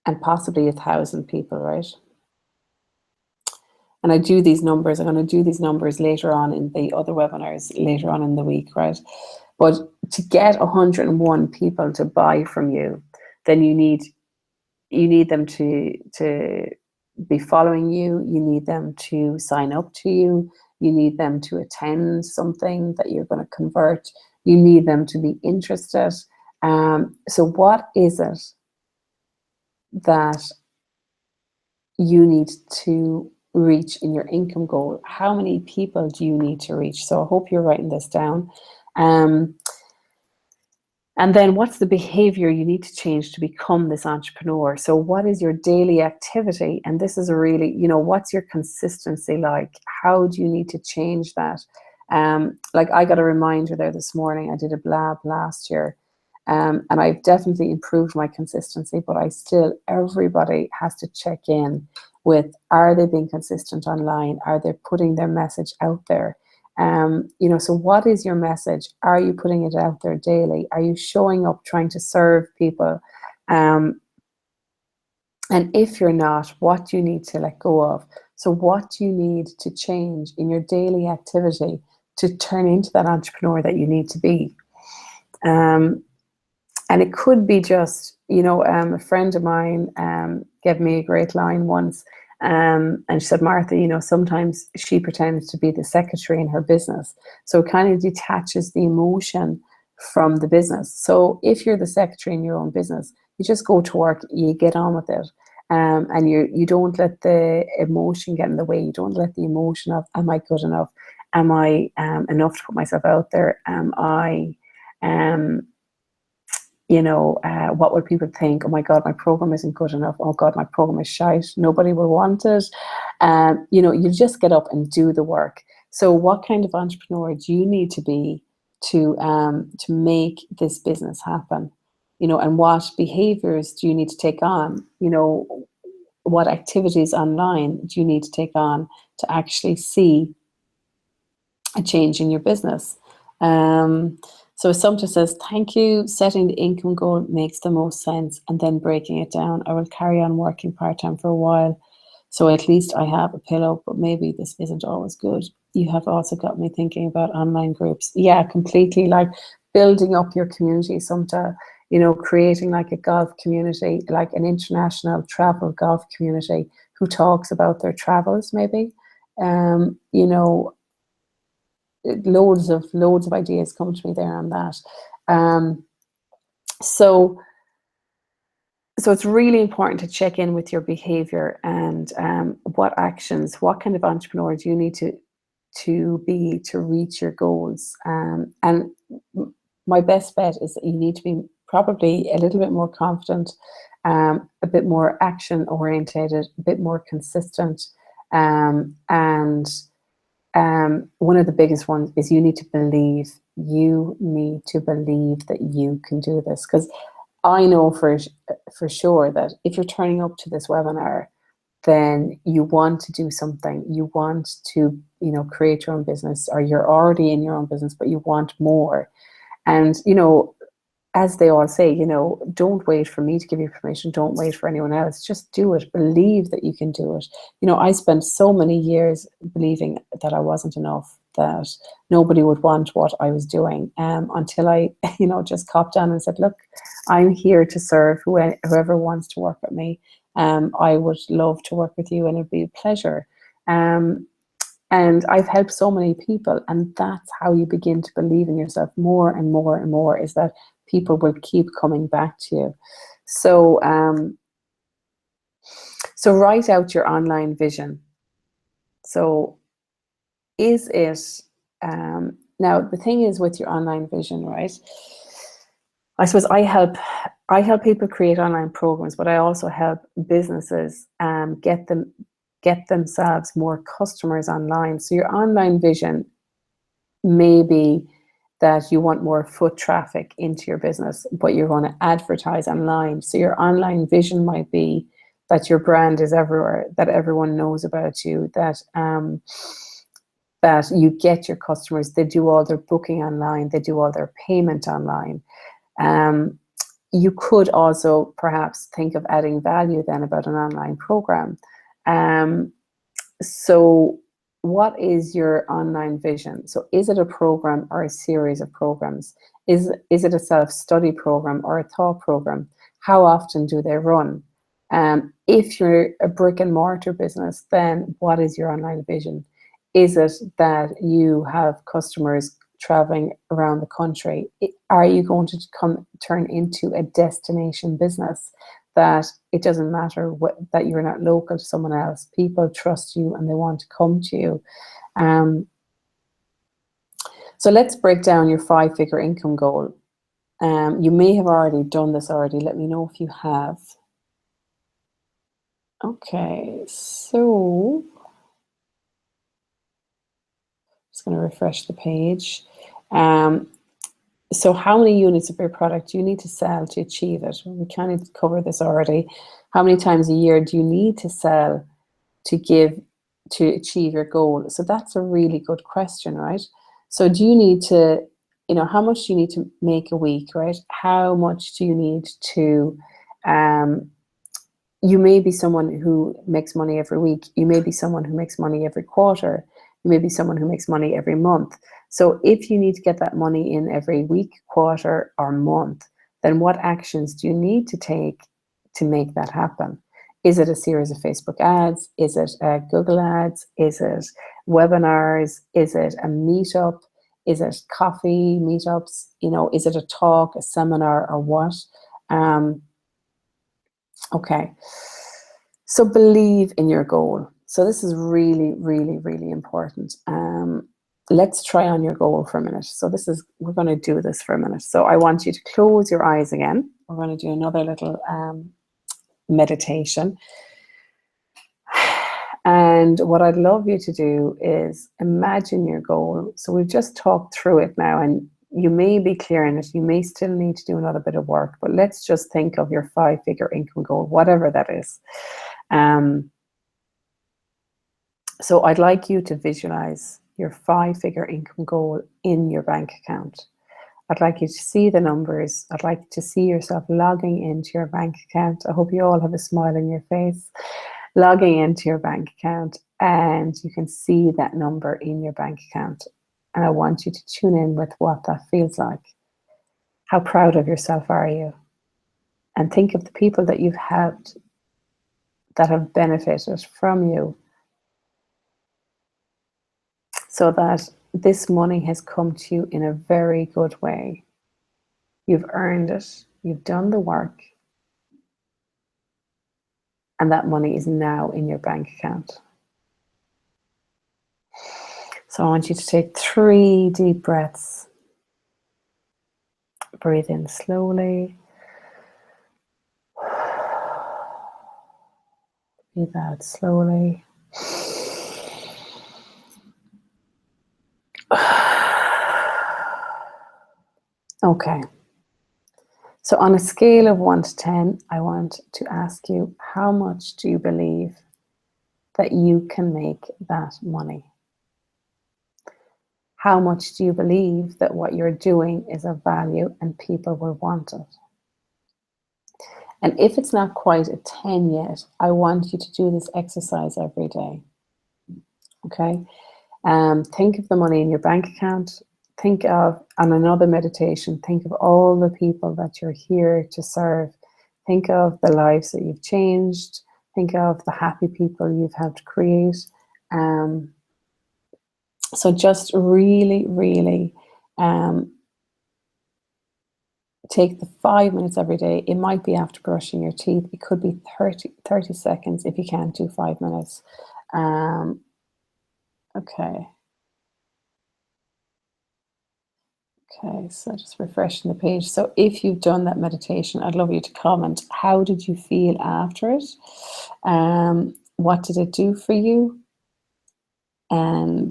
and possibly 1,000 people, right? And I do these numbers. I'm going to do these numbers later on in the other webinars later on in the week, right? But to get 101 people to buy from you, then you need them to be following you. You need them to sign up to you. You need them to attend something that you're going to convert. You need them to be interested. So what is it that you need to reach in your income goal? How many people do you need to reach? So I hope you're writing this down. And then what's the behavior you need to change to become this entrepreneur? So what is your daily activity? And this is a really, you know, what's your consistency like? How do you need to change that? Like I got a reminder there this morning. I did a blab last year. And I've definitely improved my consistency, but everybody has to check in with, are they being consistent online? Are they putting their message out there? So what is your message? Are you putting it out there daily? Are you showing up trying to serve people? And if you're not, what do you need to let go of? So what do you need to change in your daily activity to turn into that entrepreneur that you need to be? And it could be just, a friend of mine gave me a great line once. And she said, Martha, sometimes she pretends to be the secretary in her business. So it kind of detaches the emotion from the business. So if you're the secretary in your own business, you just go to work, you get on with it. And you don't let the emotion get in the way. You don't let the emotion of, am I good enough? Am I enough to put myself out there? Am I... what would people think? Oh my God, my program isn't good enough. Oh God, my program is shite. Nobody will want it. You just get up and do the work. So what kind of entrepreneur do you need to be to make this business happen? And what behaviors do you need to take on? What activities online do you need to take on to actually see a change in your business? So Assumpta says, thank you. Setting the income goal makes the most sense, and then breaking it down. I will carry on working part-time for a while, so at least I have a pillow, but maybe this isn't always good. You have also got me thinking about online groups. Yeah, completely. Like building up your community, Assumpta, creating like a golf community, like an international travel golf community who talks about their travels maybe. Loads of ideas come to me there on that. So it's really important to check in with your behavior and what actions, what kind of entrepreneur do you need to be to reach your goals. And my best bet is that you need to be probably a little bit more confident, a bit more action orientated, a bit more consistent, and one of the biggest ones is you need to believe that you can do this. Because I know for sure that if you're turning up to this webinar, then you want to do something. You want to, create your own business, or you're already in your own business, but you want more. And, as they all say, don't wait for me to give you permission. Don't wait for anyone else. Just do it. Believe that you can do it. I spent so many years believing that I wasn't enough, that nobody would want what I was doing, until I, just copped down and said, look, I'm here to serve whoever wants to work with me. I would love to work with you, and it'd be a pleasure. And I've helped so many people, and that's how you begin to believe in yourself more and more and more, is that people will keep coming back to you. So, so write out your online vision. So is it, now the thing is with your online vision, right? I suppose I help people create online programs, but I also help businesses get themselves more customers online. So your online vision may be that you want more foot traffic into your business, but you're going to advertise online. So your online vision might be that your brand is everywhere, that everyone knows about you, that that you get your customers, they do all their booking online, they do all their payment online. You could also perhaps think of adding value then about an online program. So what is your online vision? So is it a program or a series of programs? Is it a self-study program or a thought program? How often do they run? If you're a brick and mortar business, then what is your online vision? Is it that you have customers traveling around the country? Are you going to turn into a destination business, that it doesn't matter that you're not local to someone else? People trust you and they want to come to you. So let's break down your 5-figure income goal. You may have already done this already. Let me know if you have. Okay, so just going to refresh the page. So how many units of your product do you need to sell to achieve it? We kind of covered this already. How many times a year do you need to sell to to achieve your goal? So that's a really good question, right? So do you need to, how much do you need to make a week, right? How much do you need to, you may be someone who makes money every week. You may be someone who makes money every quarter. You may be someone who makes money every month. So if you need to get that money in every week, quarter, or month, then what actions do you need to take to make that happen? Is it a series of Facebook ads? Is it Google ads? Is it webinars? Is it a meetup? Is it coffee meetups? Is it a talk, a seminar, or what? Okay. So believe in your goal. So this is really, really, really important. Let's try on your goal for a minute. So we're going to do this for a minute. So I want you to close your eyes again. We're going to do another little meditation. And what I'd love you to do is imagine your goal. So we've just talked through it now, and you may be clear in it. You may still need to do another bit of work, but let's just think of your 5-figure income goal, whatever that is. So I'd like you to visualize your 5-figure income goal in your bank account. I'd like you to see the numbers. I'd like to see yourself logging into your bank account. I hope you all have a smile on your face. Logging into your bank account, and you can see that number in your bank account. And I want you to tune in with what that feels like. How proud of yourself are you? And think of the people that you've helped that have benefited from you, so that this money has come to you in a very good way. You've earned it. You've done the work. And that money is now in your bank account. So I want you to take 3 deep breaths. Breathe in slowly. Breathe out slowly. Okay. So on a scale of 1 to 10, I want to ask you, how much do you believe that you can make that money? How much do you believe that what you're doing is of value and people will want it? And if it's not quite a 10 yet, I want you to do this exercise every day. Okay? Think of the money in your bank account. Think of, on another meditation, think of all the people that you're here to serve. Think of the lives that you've changed. Think of the happy people you've helped create. So just really, really take the 5 minutes every day. It might be after brushing your teeth. It could be 30 seconds if you can't do 5 minutes. Okay. Okay, so just refreshing the page. So if you've done that meditation, I'd love you to comment. How did you feel after it? What did it do for you? And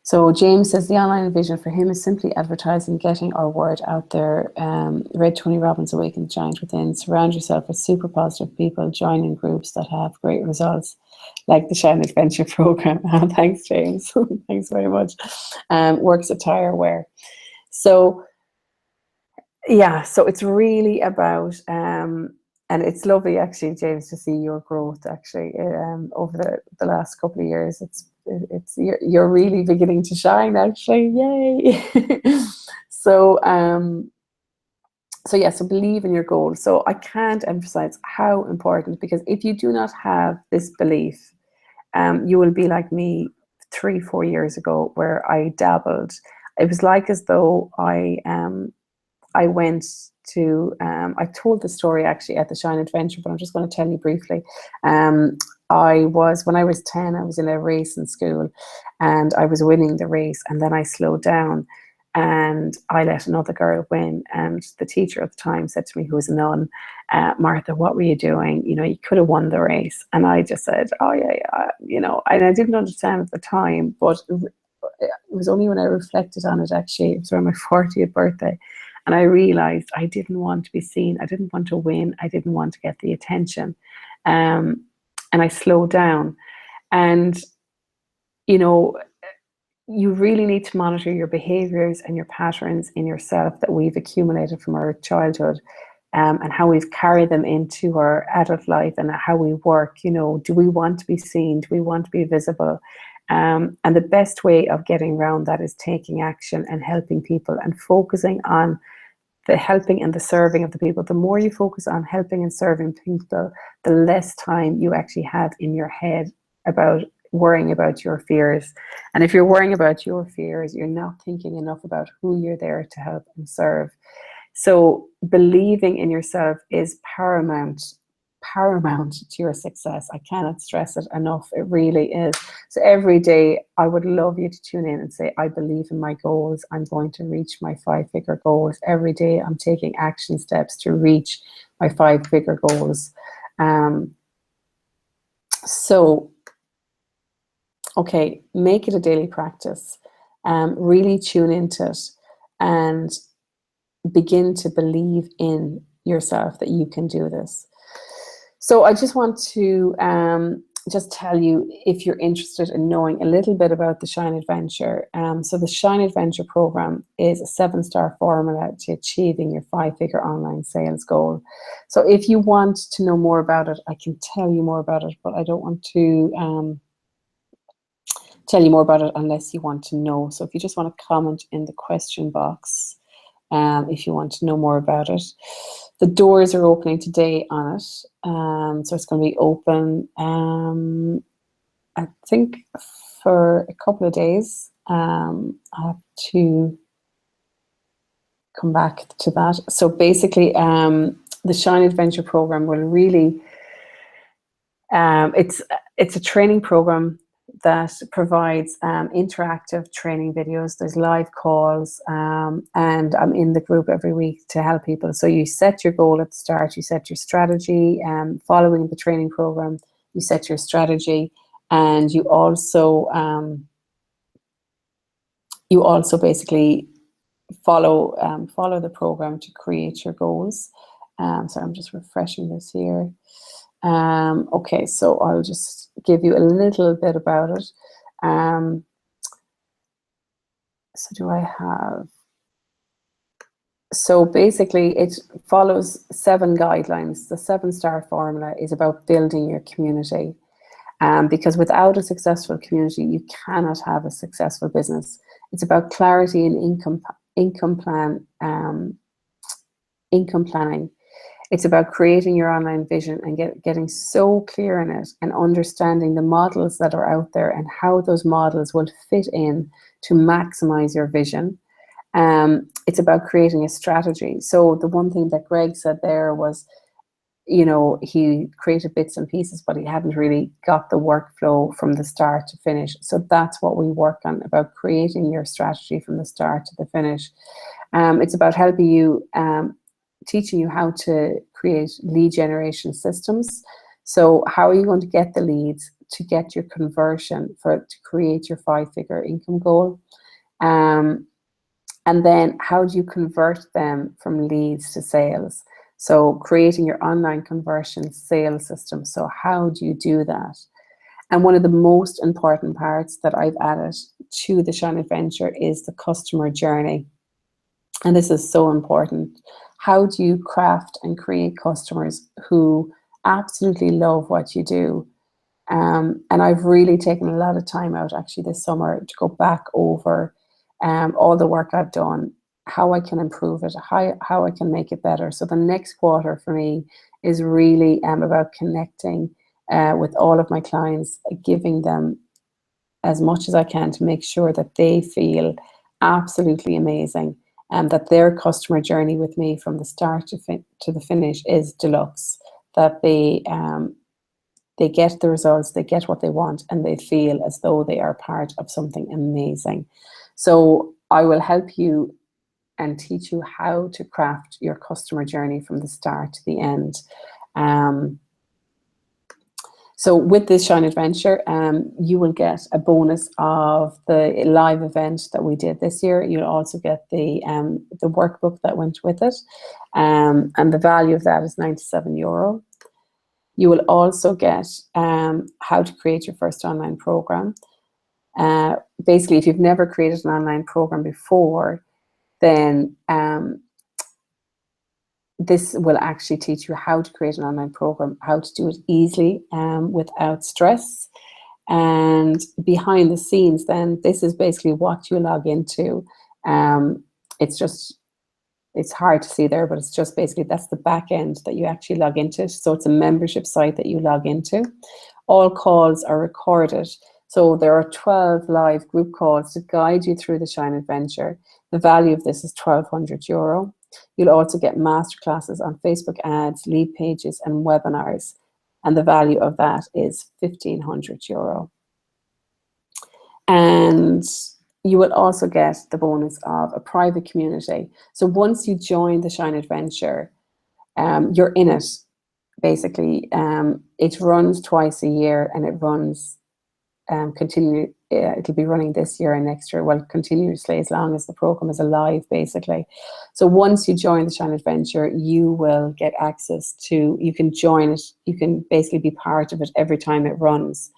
so James says the online vision for him is simply advertising, getting our word out there. Read Tony Robbins' Awaken the Giant Within. Surround yourself with super positive people. Join in groups that have great results, like the Shine Adventure program. Thanks, James. Thanks very much. Works attire wear. So yeah, so it's really about, and it's lovely actually, James, to see your growth actually over the last couple of years. You're really beginning to shine actually. Yay. So yeah, so believe in your goal. So I can't emphasize how important, because if you do not have this belief, you will be like me 3-4 years ago, where I dabbled. It was like as though I went to, I told the story actually at the Shine Adventure, but I'm just going to tell you briefly. When I was 10, I was in a race in school and I was winning the race, and then I slowed down and I let another girl win. And the teacher at the time said to me, who was a nun, Martha, what were you doing? You could have won the race. And I just said, oh yeah, and I didn't understand at the time, but it was only when I reflected on it, actually, it was around my 40th birthday. And I realized I didn't want to be seen. I didn't want to win. I didn't want to get the attention. And I slowed down. And, you know, you really need to monitor your behaviors and your patterns in yourself that we've accumulated from our childhood, and how we've carried them into our adult life and how we work. You know, do we want to be seen? Do we want to be visible? And the best way of getting around that is taking action and helping people and focusing on the helping and the serving of the people. The more you focus on helping and serving people, the less time you actually have in your head about worrying about your fears. And if you're worrying about your fears, you're not thinking enough about who you're there to help and serve. So believing in yourself is paramount to your success. I cannot stress it enough. It really is. So every day I would love you to tune in and say, I believe in my goals. I'm going to reach my 5-figure goals. Every day I'm taking action steps to reach my 5-figure goals. So okay, make it a daily practice. Really tune into it and begin to believe in yourself that you can do this. So I just want to just tell you, if you're interested in knowing a little bit about the Shine Adventure. So the Shine Adventure program is a 7-star formula to achieving your 5-figure online sales goal. So if you want to know more about it, I can tell you more about it, but I don't want to tell you more about it unless you want to know. So if you just want to comment in the question box, if you want to know more about it. The doors are opening today on it. So it's going to be open, I think, for a couple of days. I have to come back to that. So basically, the Shine Adventure program will really, it's a training program that provides interactive training videos. There's live calls, and I'm in the group every week to help people. So you set your goal at the start, you set your strategy, following the training program, you set your strategy, and you also basically follow the program to create your goals. So I'm just refreshing this here. Okay, so I'll just give you a little bit about it. So do I have? So basically it follows 7 guidelines. The 7-star formula is about building your community. Because without a successful community, you cannot have a successful business. It's about clarity and income planning. It's about creating your online vision and getting so clear in it and understanding the models that are out there and how those models will fit in to maximize your vision. It's about creating a strategy. So the one thing that Greg said there was, you know, he created bits and pieces, but he hadn't really got the workflow from the start to finish. So that's what we work on, about creating your strategy from the start to the finish. It's about helping you, teaching you how to create lead generation systems. So how are you going to get the leads to get your conversion to create your 5-figure income goal? And then how do you convert them from leads to sales? So creating your online conversion sales system. So how do you do that? And one of the most important parts that I've added to the Shine Adventure is the customer journey. And this is so important. How do you craft and create customers who absolutely love what you do? And I've really taken a lot of time out actually this summer to go back over all the work I've done, how I can improve it, how I can make it better. So the next quarter for me is really about connecting with all of my clients, giving them as much as I can to make sure that they feel absolutely amazing, and that their customer journey with me from the start to the finish is deluxe, that they get the results, they get what they want, and they feel as though they are part of something amazing. So I will help you and teach you how to craft your customer journey from the start to the end. So with this Shine Adventure, you will get a bonus of the live event that we did this year. You'll also get the workbook that went with it, and the value of that is €97. You will also get how to create your first online program. Basically, if you've never created an online program before, then this will actually teach you how to create an online program, how to do it easily without stress. And behind the scenes, then this is basically what you log into. It's hard to see there, but it's just basically that's the back end that you actually log into. So it's a membership site that you log into. All calls are recorded. So there are 12 live group calls to guide you through the Shine Adventure. The value of this is €1,200. You'll also get masterclasses on Facebook ads, lead pages, and webinars. And the value of that is €1,500. And you will also get the bonus of a private community. So once you join the Shine Adventure, you're in it, basically. It runs twice a year, and it runs it'll be running this year and next year, well, continuously as long as the program is alive, basically. So once you join the Shine Adventure, you will get access to, you can join it, you can basically be part of it every time it runs.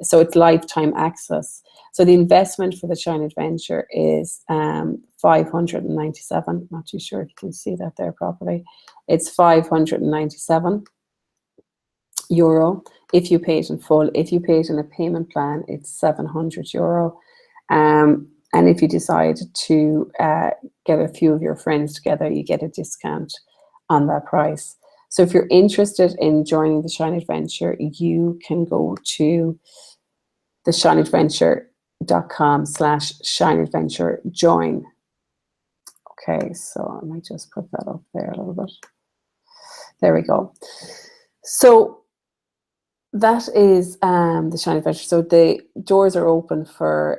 So it's lifetime access. So the investment for the Shine Adventure is $597. Not too sure if you can see that there properly. It's €597. If you pay it in full. If you pay it in a payment plan, it's €700. And if you decide to get a few of your friends together, you get a discount on that price. So if you're interested in joining the Shine Adventure, you can go to theshineadventure.com/shineadventure-join. Okay, so I might just put that up there a little bit. There we go. So that is the Shine Adventure. So the doors are open for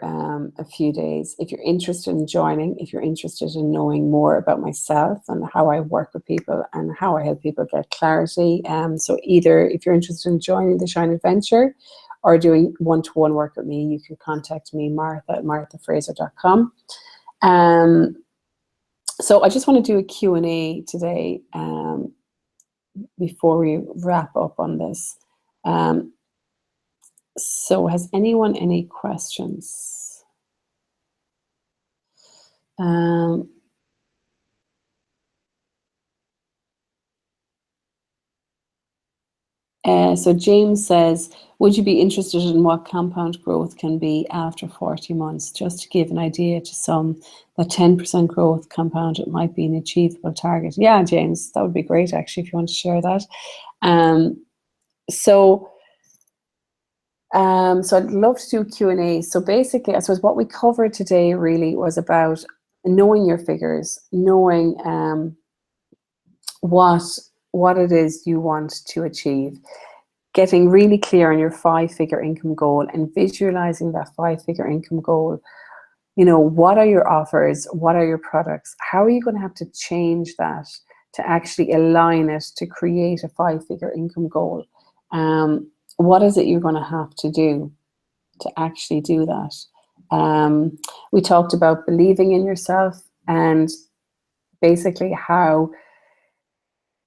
a few days. If you're interested in joining, if you're interested in knowing more about myself and how I work with people and how I help people get clarity, so either if you're interested in joining the Shine Adventure or doing one-to-one work with me, you can contact me, Martha@marthafraser.com. So I just want to do a Q&A today before we wrap up on this. So has anyone any questions? So James says, would you be interested in what compound growth can be after 40 months? Just to give an idea to some, that 10% growth compounded might be an achievable target. Yeah, James, that would be great, actually, if you want to share that. So I'd love to do Q&A. So basically, I suppose what we covered today really was about knowing your figures, knowing what it is you want to achieve, getting really clear on your 5-figure income goal and visualizing that 5-figure income goal. You know, what are your offers? What are your products? How are you going to have to change that to actually align it to create a 5-figure income goal? What is it you're going to have to do to actually do that? We talked about believing in yourself and basically how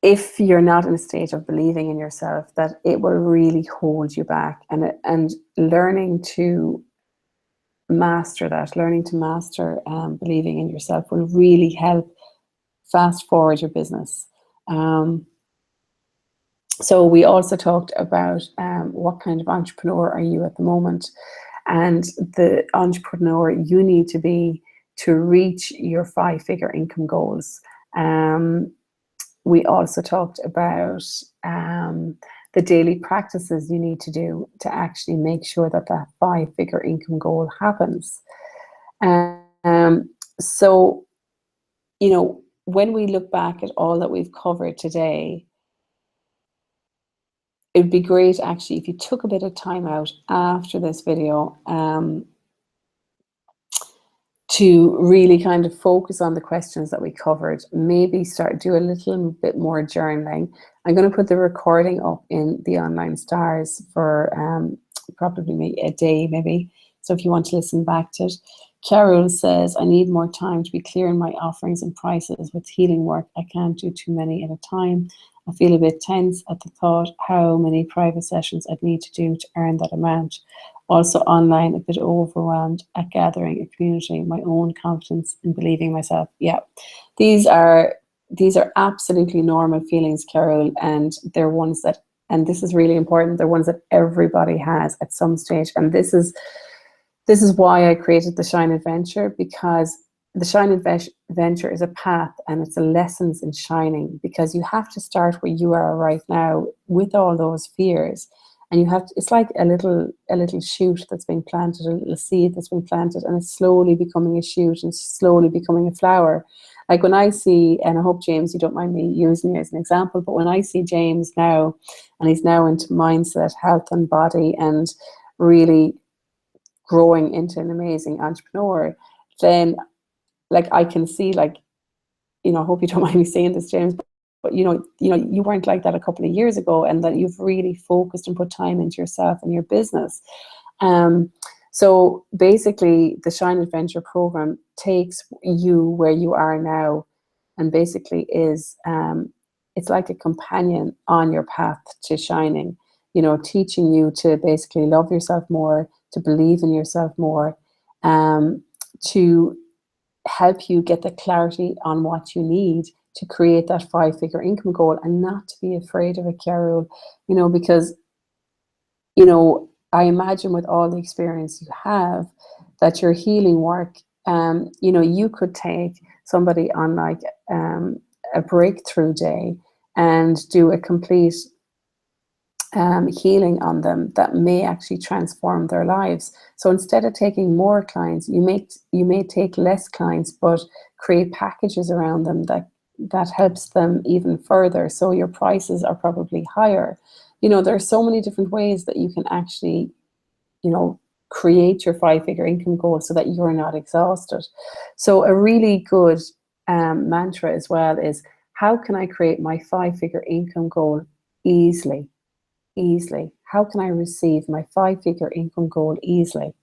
if you're not in a state of believing in yourself, that it will really hold you back, and learning to master that, believing in yourself will really help fast forward your business. So we also talked about what kind of entrepreneur are you at the moment, and the entrepreneur you need to be to reach your 5-figure income goals. We also talked about the daily practices you need to do to actually make sure that that 5-figure income goal happens. So, you know, when we look back at all that we've covered today, it would be great actually if you took a bit of time out after this video to really kind of focus on the questions that we covered. Maybe do a little bit more journaling. I'm going to put the recording up in the Online Stars for probably a day maybe. So if you want to listen back to it. Carol says, I need more time to be clear in my offerings and prices with healing work. I can't do too many at a time. I feel a bit tense at the thought how many private sessions I'd need to do to earn that amount. Also online, a bit overwhelmed at gathering a community, my own confidence in believing myself. Yeah, these are absolutely normal feelings, Carol, and they're ones that, and this is really important, they're ones that everybody has at some stage. And this is why I created the Shine Adventure, because the Shine Adventure is a path and it's a lessons in shining, because you have to start where you are right now with all those fears. And you have to, it's like a little shoot that's been planted, a little seed that's been planted, and it's slowly becoming a shoot and slowly becoming a flower. Like when I see, and I hope, James, you don't mind me using it as an example, but when I see James now, and he's now into mindset, health and body, and really growing into an amazing entrepreneur, then like I can see, like, you know, I hope you don't mind me saying this, James, but you know, you weren't like that a couple of years ago, and that you've really focused and put time into yourself and your business. So basically, the Shine Adventure program takes you where you are now, and basically is it's like a companion on your path to shining. You know, teaching you to basically love yourself more, to believe in yourself more, to help you get the clarity on what you need to create that 5-figure income goal, and not to be afraid of it, Carol. You know, because, you know, I imagine with all the experience you have, that your healing work, you know, you could take somebody on like a breakthrough day and do a complete healing on them that may actually transform their lives. So instead of taking more clients, you may take less clients, but create packages around them that helps them even further. So your prices are probably higher. You know, there are so many different ways that you can actually, you know, create your 5-figure income goal so that you're not exhausted. So a really good mantra as well is, how can I create my 5-figure income goal easily? How can I receive my 5-figure income goal easily?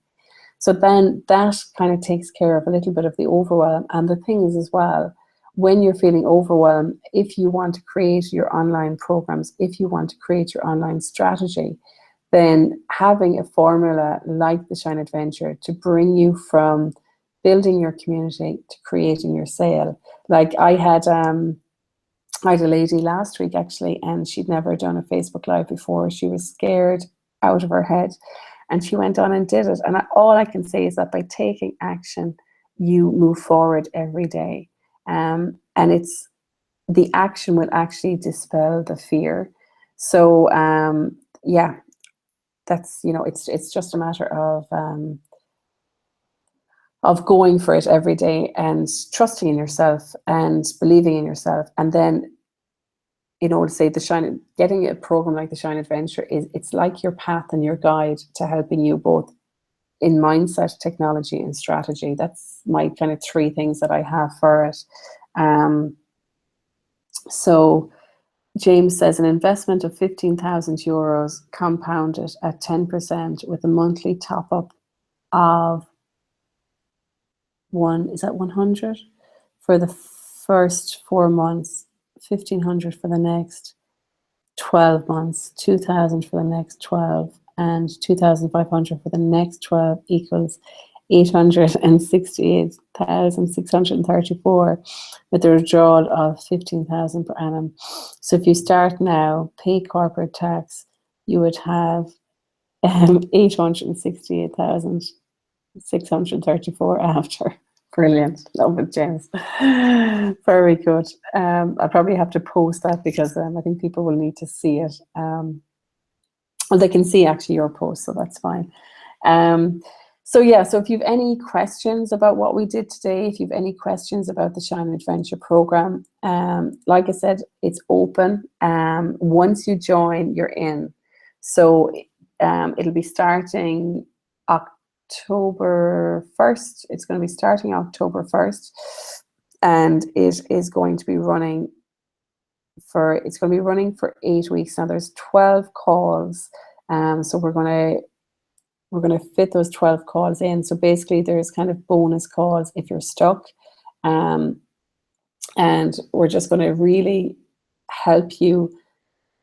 So then that kind of takes care of a little bit of the overwhelm. And the thing is as well, when you're feeling overwhelmed, if you want to create your online programs, if you want to create your online strategy, then having a formula like the Shine Adventure to bring you from building your community to creating your sale. Like I had a lady last week actually, and she'd never done a Facebook Live before. She was scared out of her head, and she went on and did it. And all I can say is that by taking action, you move forward every day. And it's the action will actually dispel the fear. So yeah, that's, you know, it's just a matter of going for it every day and trusting in yourself and believing in yourself. And then, you know, to say getting a program like the Shine Adventure it's like your path and your guide to helping you both in mindset, technology, and strategy. That's my kind of 3 things that I have for it. So James says, an investment of 15,000 euros compounded at 10% with a monthly top up of 100 for the first 4 months, 1,500 for the next 12 months, 2,000 for the next 12, and 2,500 for the next 12 equals 868,634 with a withdrawal of 15,000 per annum. So if you start now, pay corporate tax, you would have 868,634 after. Brilliant. Love it, James. Very good. I'll probably have to post that because I think people will need to see it. Well, they can see actually your post, so that's fine. So yeah, so if you have any questions about what we did today, if you have any questions about the Shine Adventure program, like I said, it's open. Once you join, you're in. So it'll be starting October 1st. It's going to be starting October 1st, and it is going to be running for 8 weeks. Now there's 12 calls, so we're going to fit those 12 calls in. So basically there's kind of bonus calls if you're stuck, and we're just going to really help you.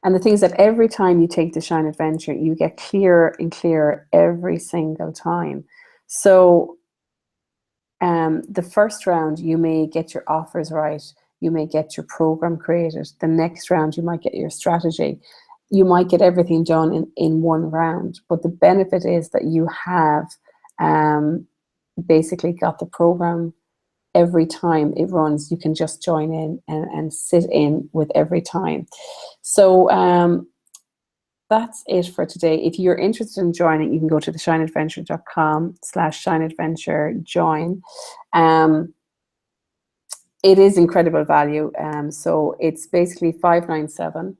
And the thing is that every time you take the Shine Adventure, you get clearer and clearer every single time. So the first round, you may get your offers right. You may get your program created. The next round, you might get your strategy. You might get everything done in one round. But the benefit is that you have basically got the program every time it runs. You can just join in and sit in with every time. So that's it for today. If you're interested in joining, you can go to theshineadventure.com/shineadventure join. It is incredible value. So it's basically $597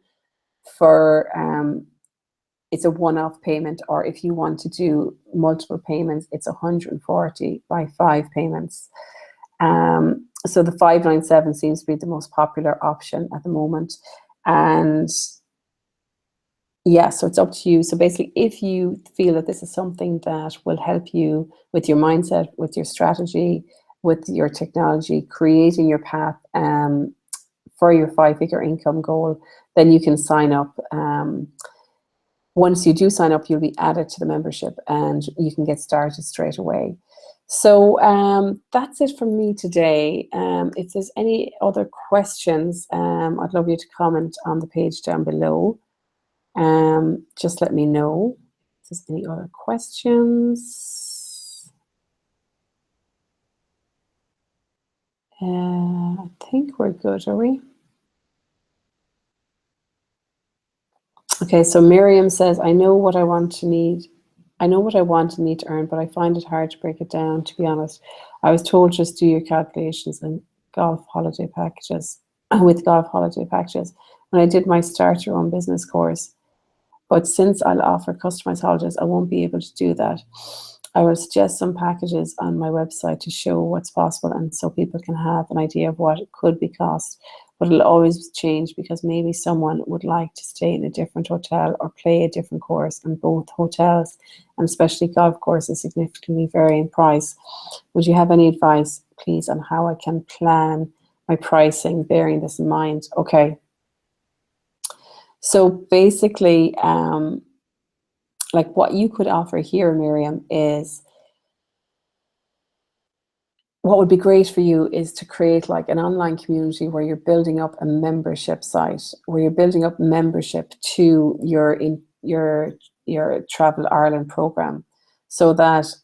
for it's a one-off payment, or if you want to do multiple payments, it's $140 by 5 payments. So the $597 seems to be the most popular option at the moment. And yeah, so it's up to you. So basically, if you feel that this is something that will help you with your mindset, with your strategy, with your technology, creating your path for your 5-figure income goal, then you can sign up. Once you do sign up, you'll be added to the membership and you can get started straight away. So that's it from me today. If there's any other questions, I'd love you to comment on the page down below. Just let me know if there's any other questions. I think we're good, are we? Okay, so Miriam says, I know what I want and need to earn, but I find it hard to break it down, to be honest. I was told just do your calculations and golf holiday packages with golf holiday packages when I did my Start Your Own Business course. But since I'll offer customized holidays, I won't be able to do that. I will suggest some packages on my website to show what's possible and so people can have an idea of what it could be cost. But it'll always change because maybe someone would like to stay in a different hotel or play a different course, and both hotels and especially golf courses significantly vary in price. Would you have any advice, please, on how I can plan my pricing, bearing this in mind? Okay. So basically, like what you could offer here, Miriam, is what would be great for you is to create like an online community where you're building up a membership site, where you're building up membership to your Travel Ireland program, so that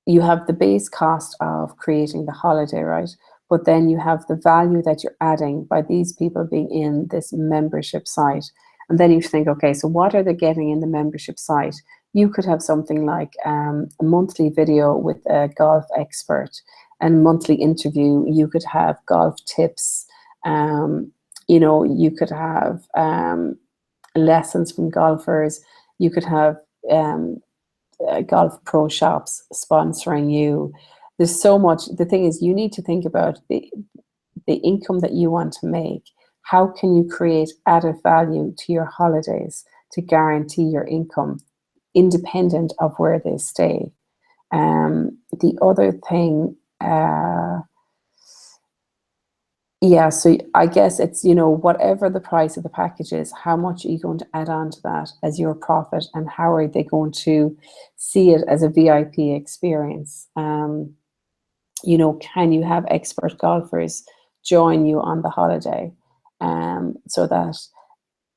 you have the base cost of creating the holiday, right? But then you have the value that you're adding by these people being in this membership site. And then you think, okay, so what are they getting in the membership site? You could have something like a monthly video with a golf expert and monthly interview. You could have golf tips. You know, you could have lessons from golfers. You could have golf pro shops sponsoring you. There's so much. The thing is, you need to think about the income that you want to make. How can you create added value to your holidays to guarantee your income, independent of where they stay? The other thing, yeah, so I guess it's, you know, whatever the price of the package is, how much are you going to add on to that as your profit, and how are they going to see it as a VIP experience? You know, can you have expert golfers join you on the holiday, so that,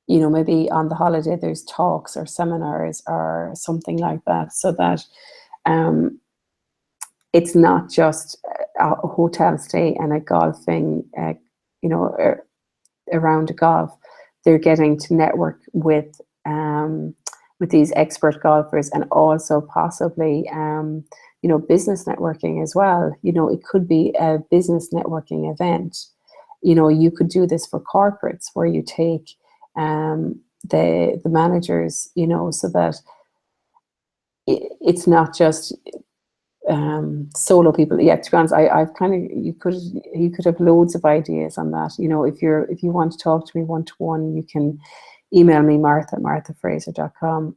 you know, maybe on the holiday there's talks or seminars or something like that, so that it's not just a hotel stay and a golfing, you know, around a golf. They're getting to network with these expert golfers, and also possibly, you know, business networking as well. You know, it could be a business networking event. You know, you could do this for corporates where you take the managers, you know, so that, it's not just solo people. Yeah, to be honest, I've kind of, you could have loads of ideas on that. You know, if you want to talk to me one-to-one, you can email me, martha@marthafraser.com.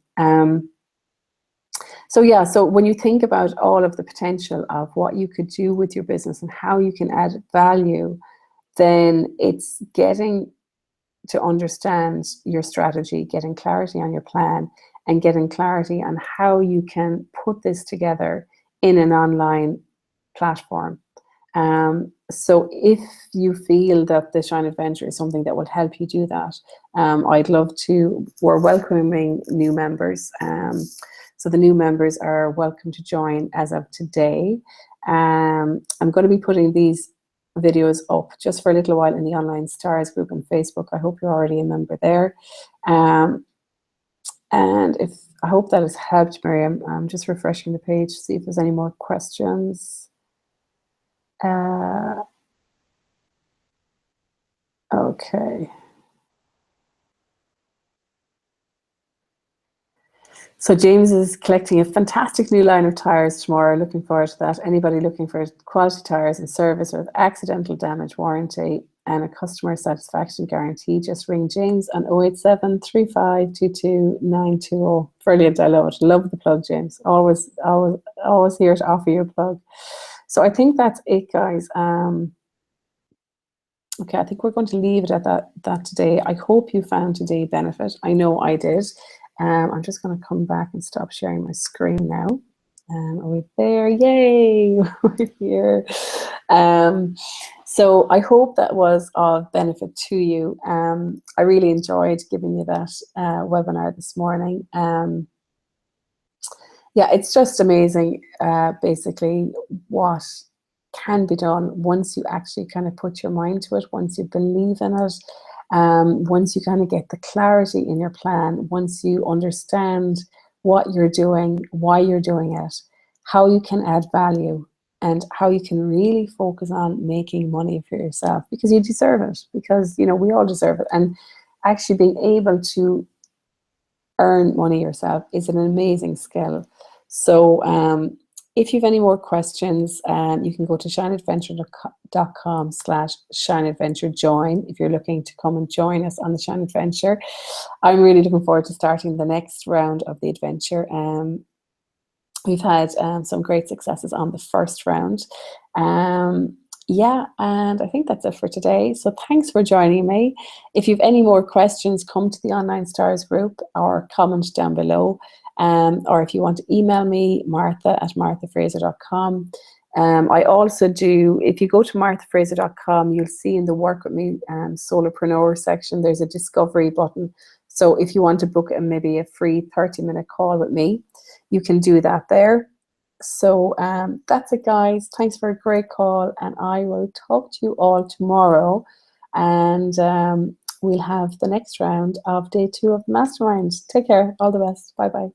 So yeah, so when you think about all of the potential of what you could do with your business and how you can add value, then it's getting to understand your strategy, getting clarity on your plan, and getting clarity on how you can put this together in an online platform. So if you feel that the Shine Adventure is something that will help you do that, I'd love to, we're welcoming new members. So the new members are welcome to join as of today. I'm going to be putting these videos up just for a little while in the Online Stars group on Facebook. I hope you're already a member there. And I hope that has helped, Miriam. I'm just refreshing the page to see if there's any more questions. Okay. So James is collecting a fantastic new line of tires tomorrow. Looking forward to that. Anybody looking for quality tires and service with accidental damage warranty and a customer satisfaction guarantee, just ring James on 087 3522 920. Brilliant. I love it. Love the plug, James. Always here to offer you a plug. So I think that's it, guys. Okay, I think we're going to leave it at that today. I hope you found today benefit. I know I did. I'm just going to come back and stop sharing my screen now. Are we there? Yay, we're here. So I hope that was of benefit to you. I really enjoyed giving you that webinar this morning. Yeah, it's just amazing, basically, what can be done once you actually kind of put your mind to it, once you believe in it, once you kind of get the clarity in your plan, once you understand what you're doing, why you're doing it, how you can add value, and how you can really focus on making money for yourself, because you deserve it, because, you know, we all deserve it. And actually being able to earn money yourself is an amazing skill. So if you have any more questions, you can go to shineadventure.com/shineadventurejoin if you're looking to come and join us on the Shine Adventure. I'm really looking forward to starting the next round of the adventure. We've had some great successes on the first round. Yeah, and I think that's it for today. So thanks for joining me. If you have any more questions, come to the Online Stars group or comment down below. Or if you want to email me, martha@marthafraser.com. I also do, if you go to marthafraser.com, you'll see in the Work With Me Solopreneur section, there's a discovery button. So if you want to book maybe a free 30-minute call with me, you can do that there. So that's it, guys. Thanks for a great call, and I will talk to you all tomorrow, and we'll have the next round of day 2 of Mastermind. Take care. All the best. Bye-bye.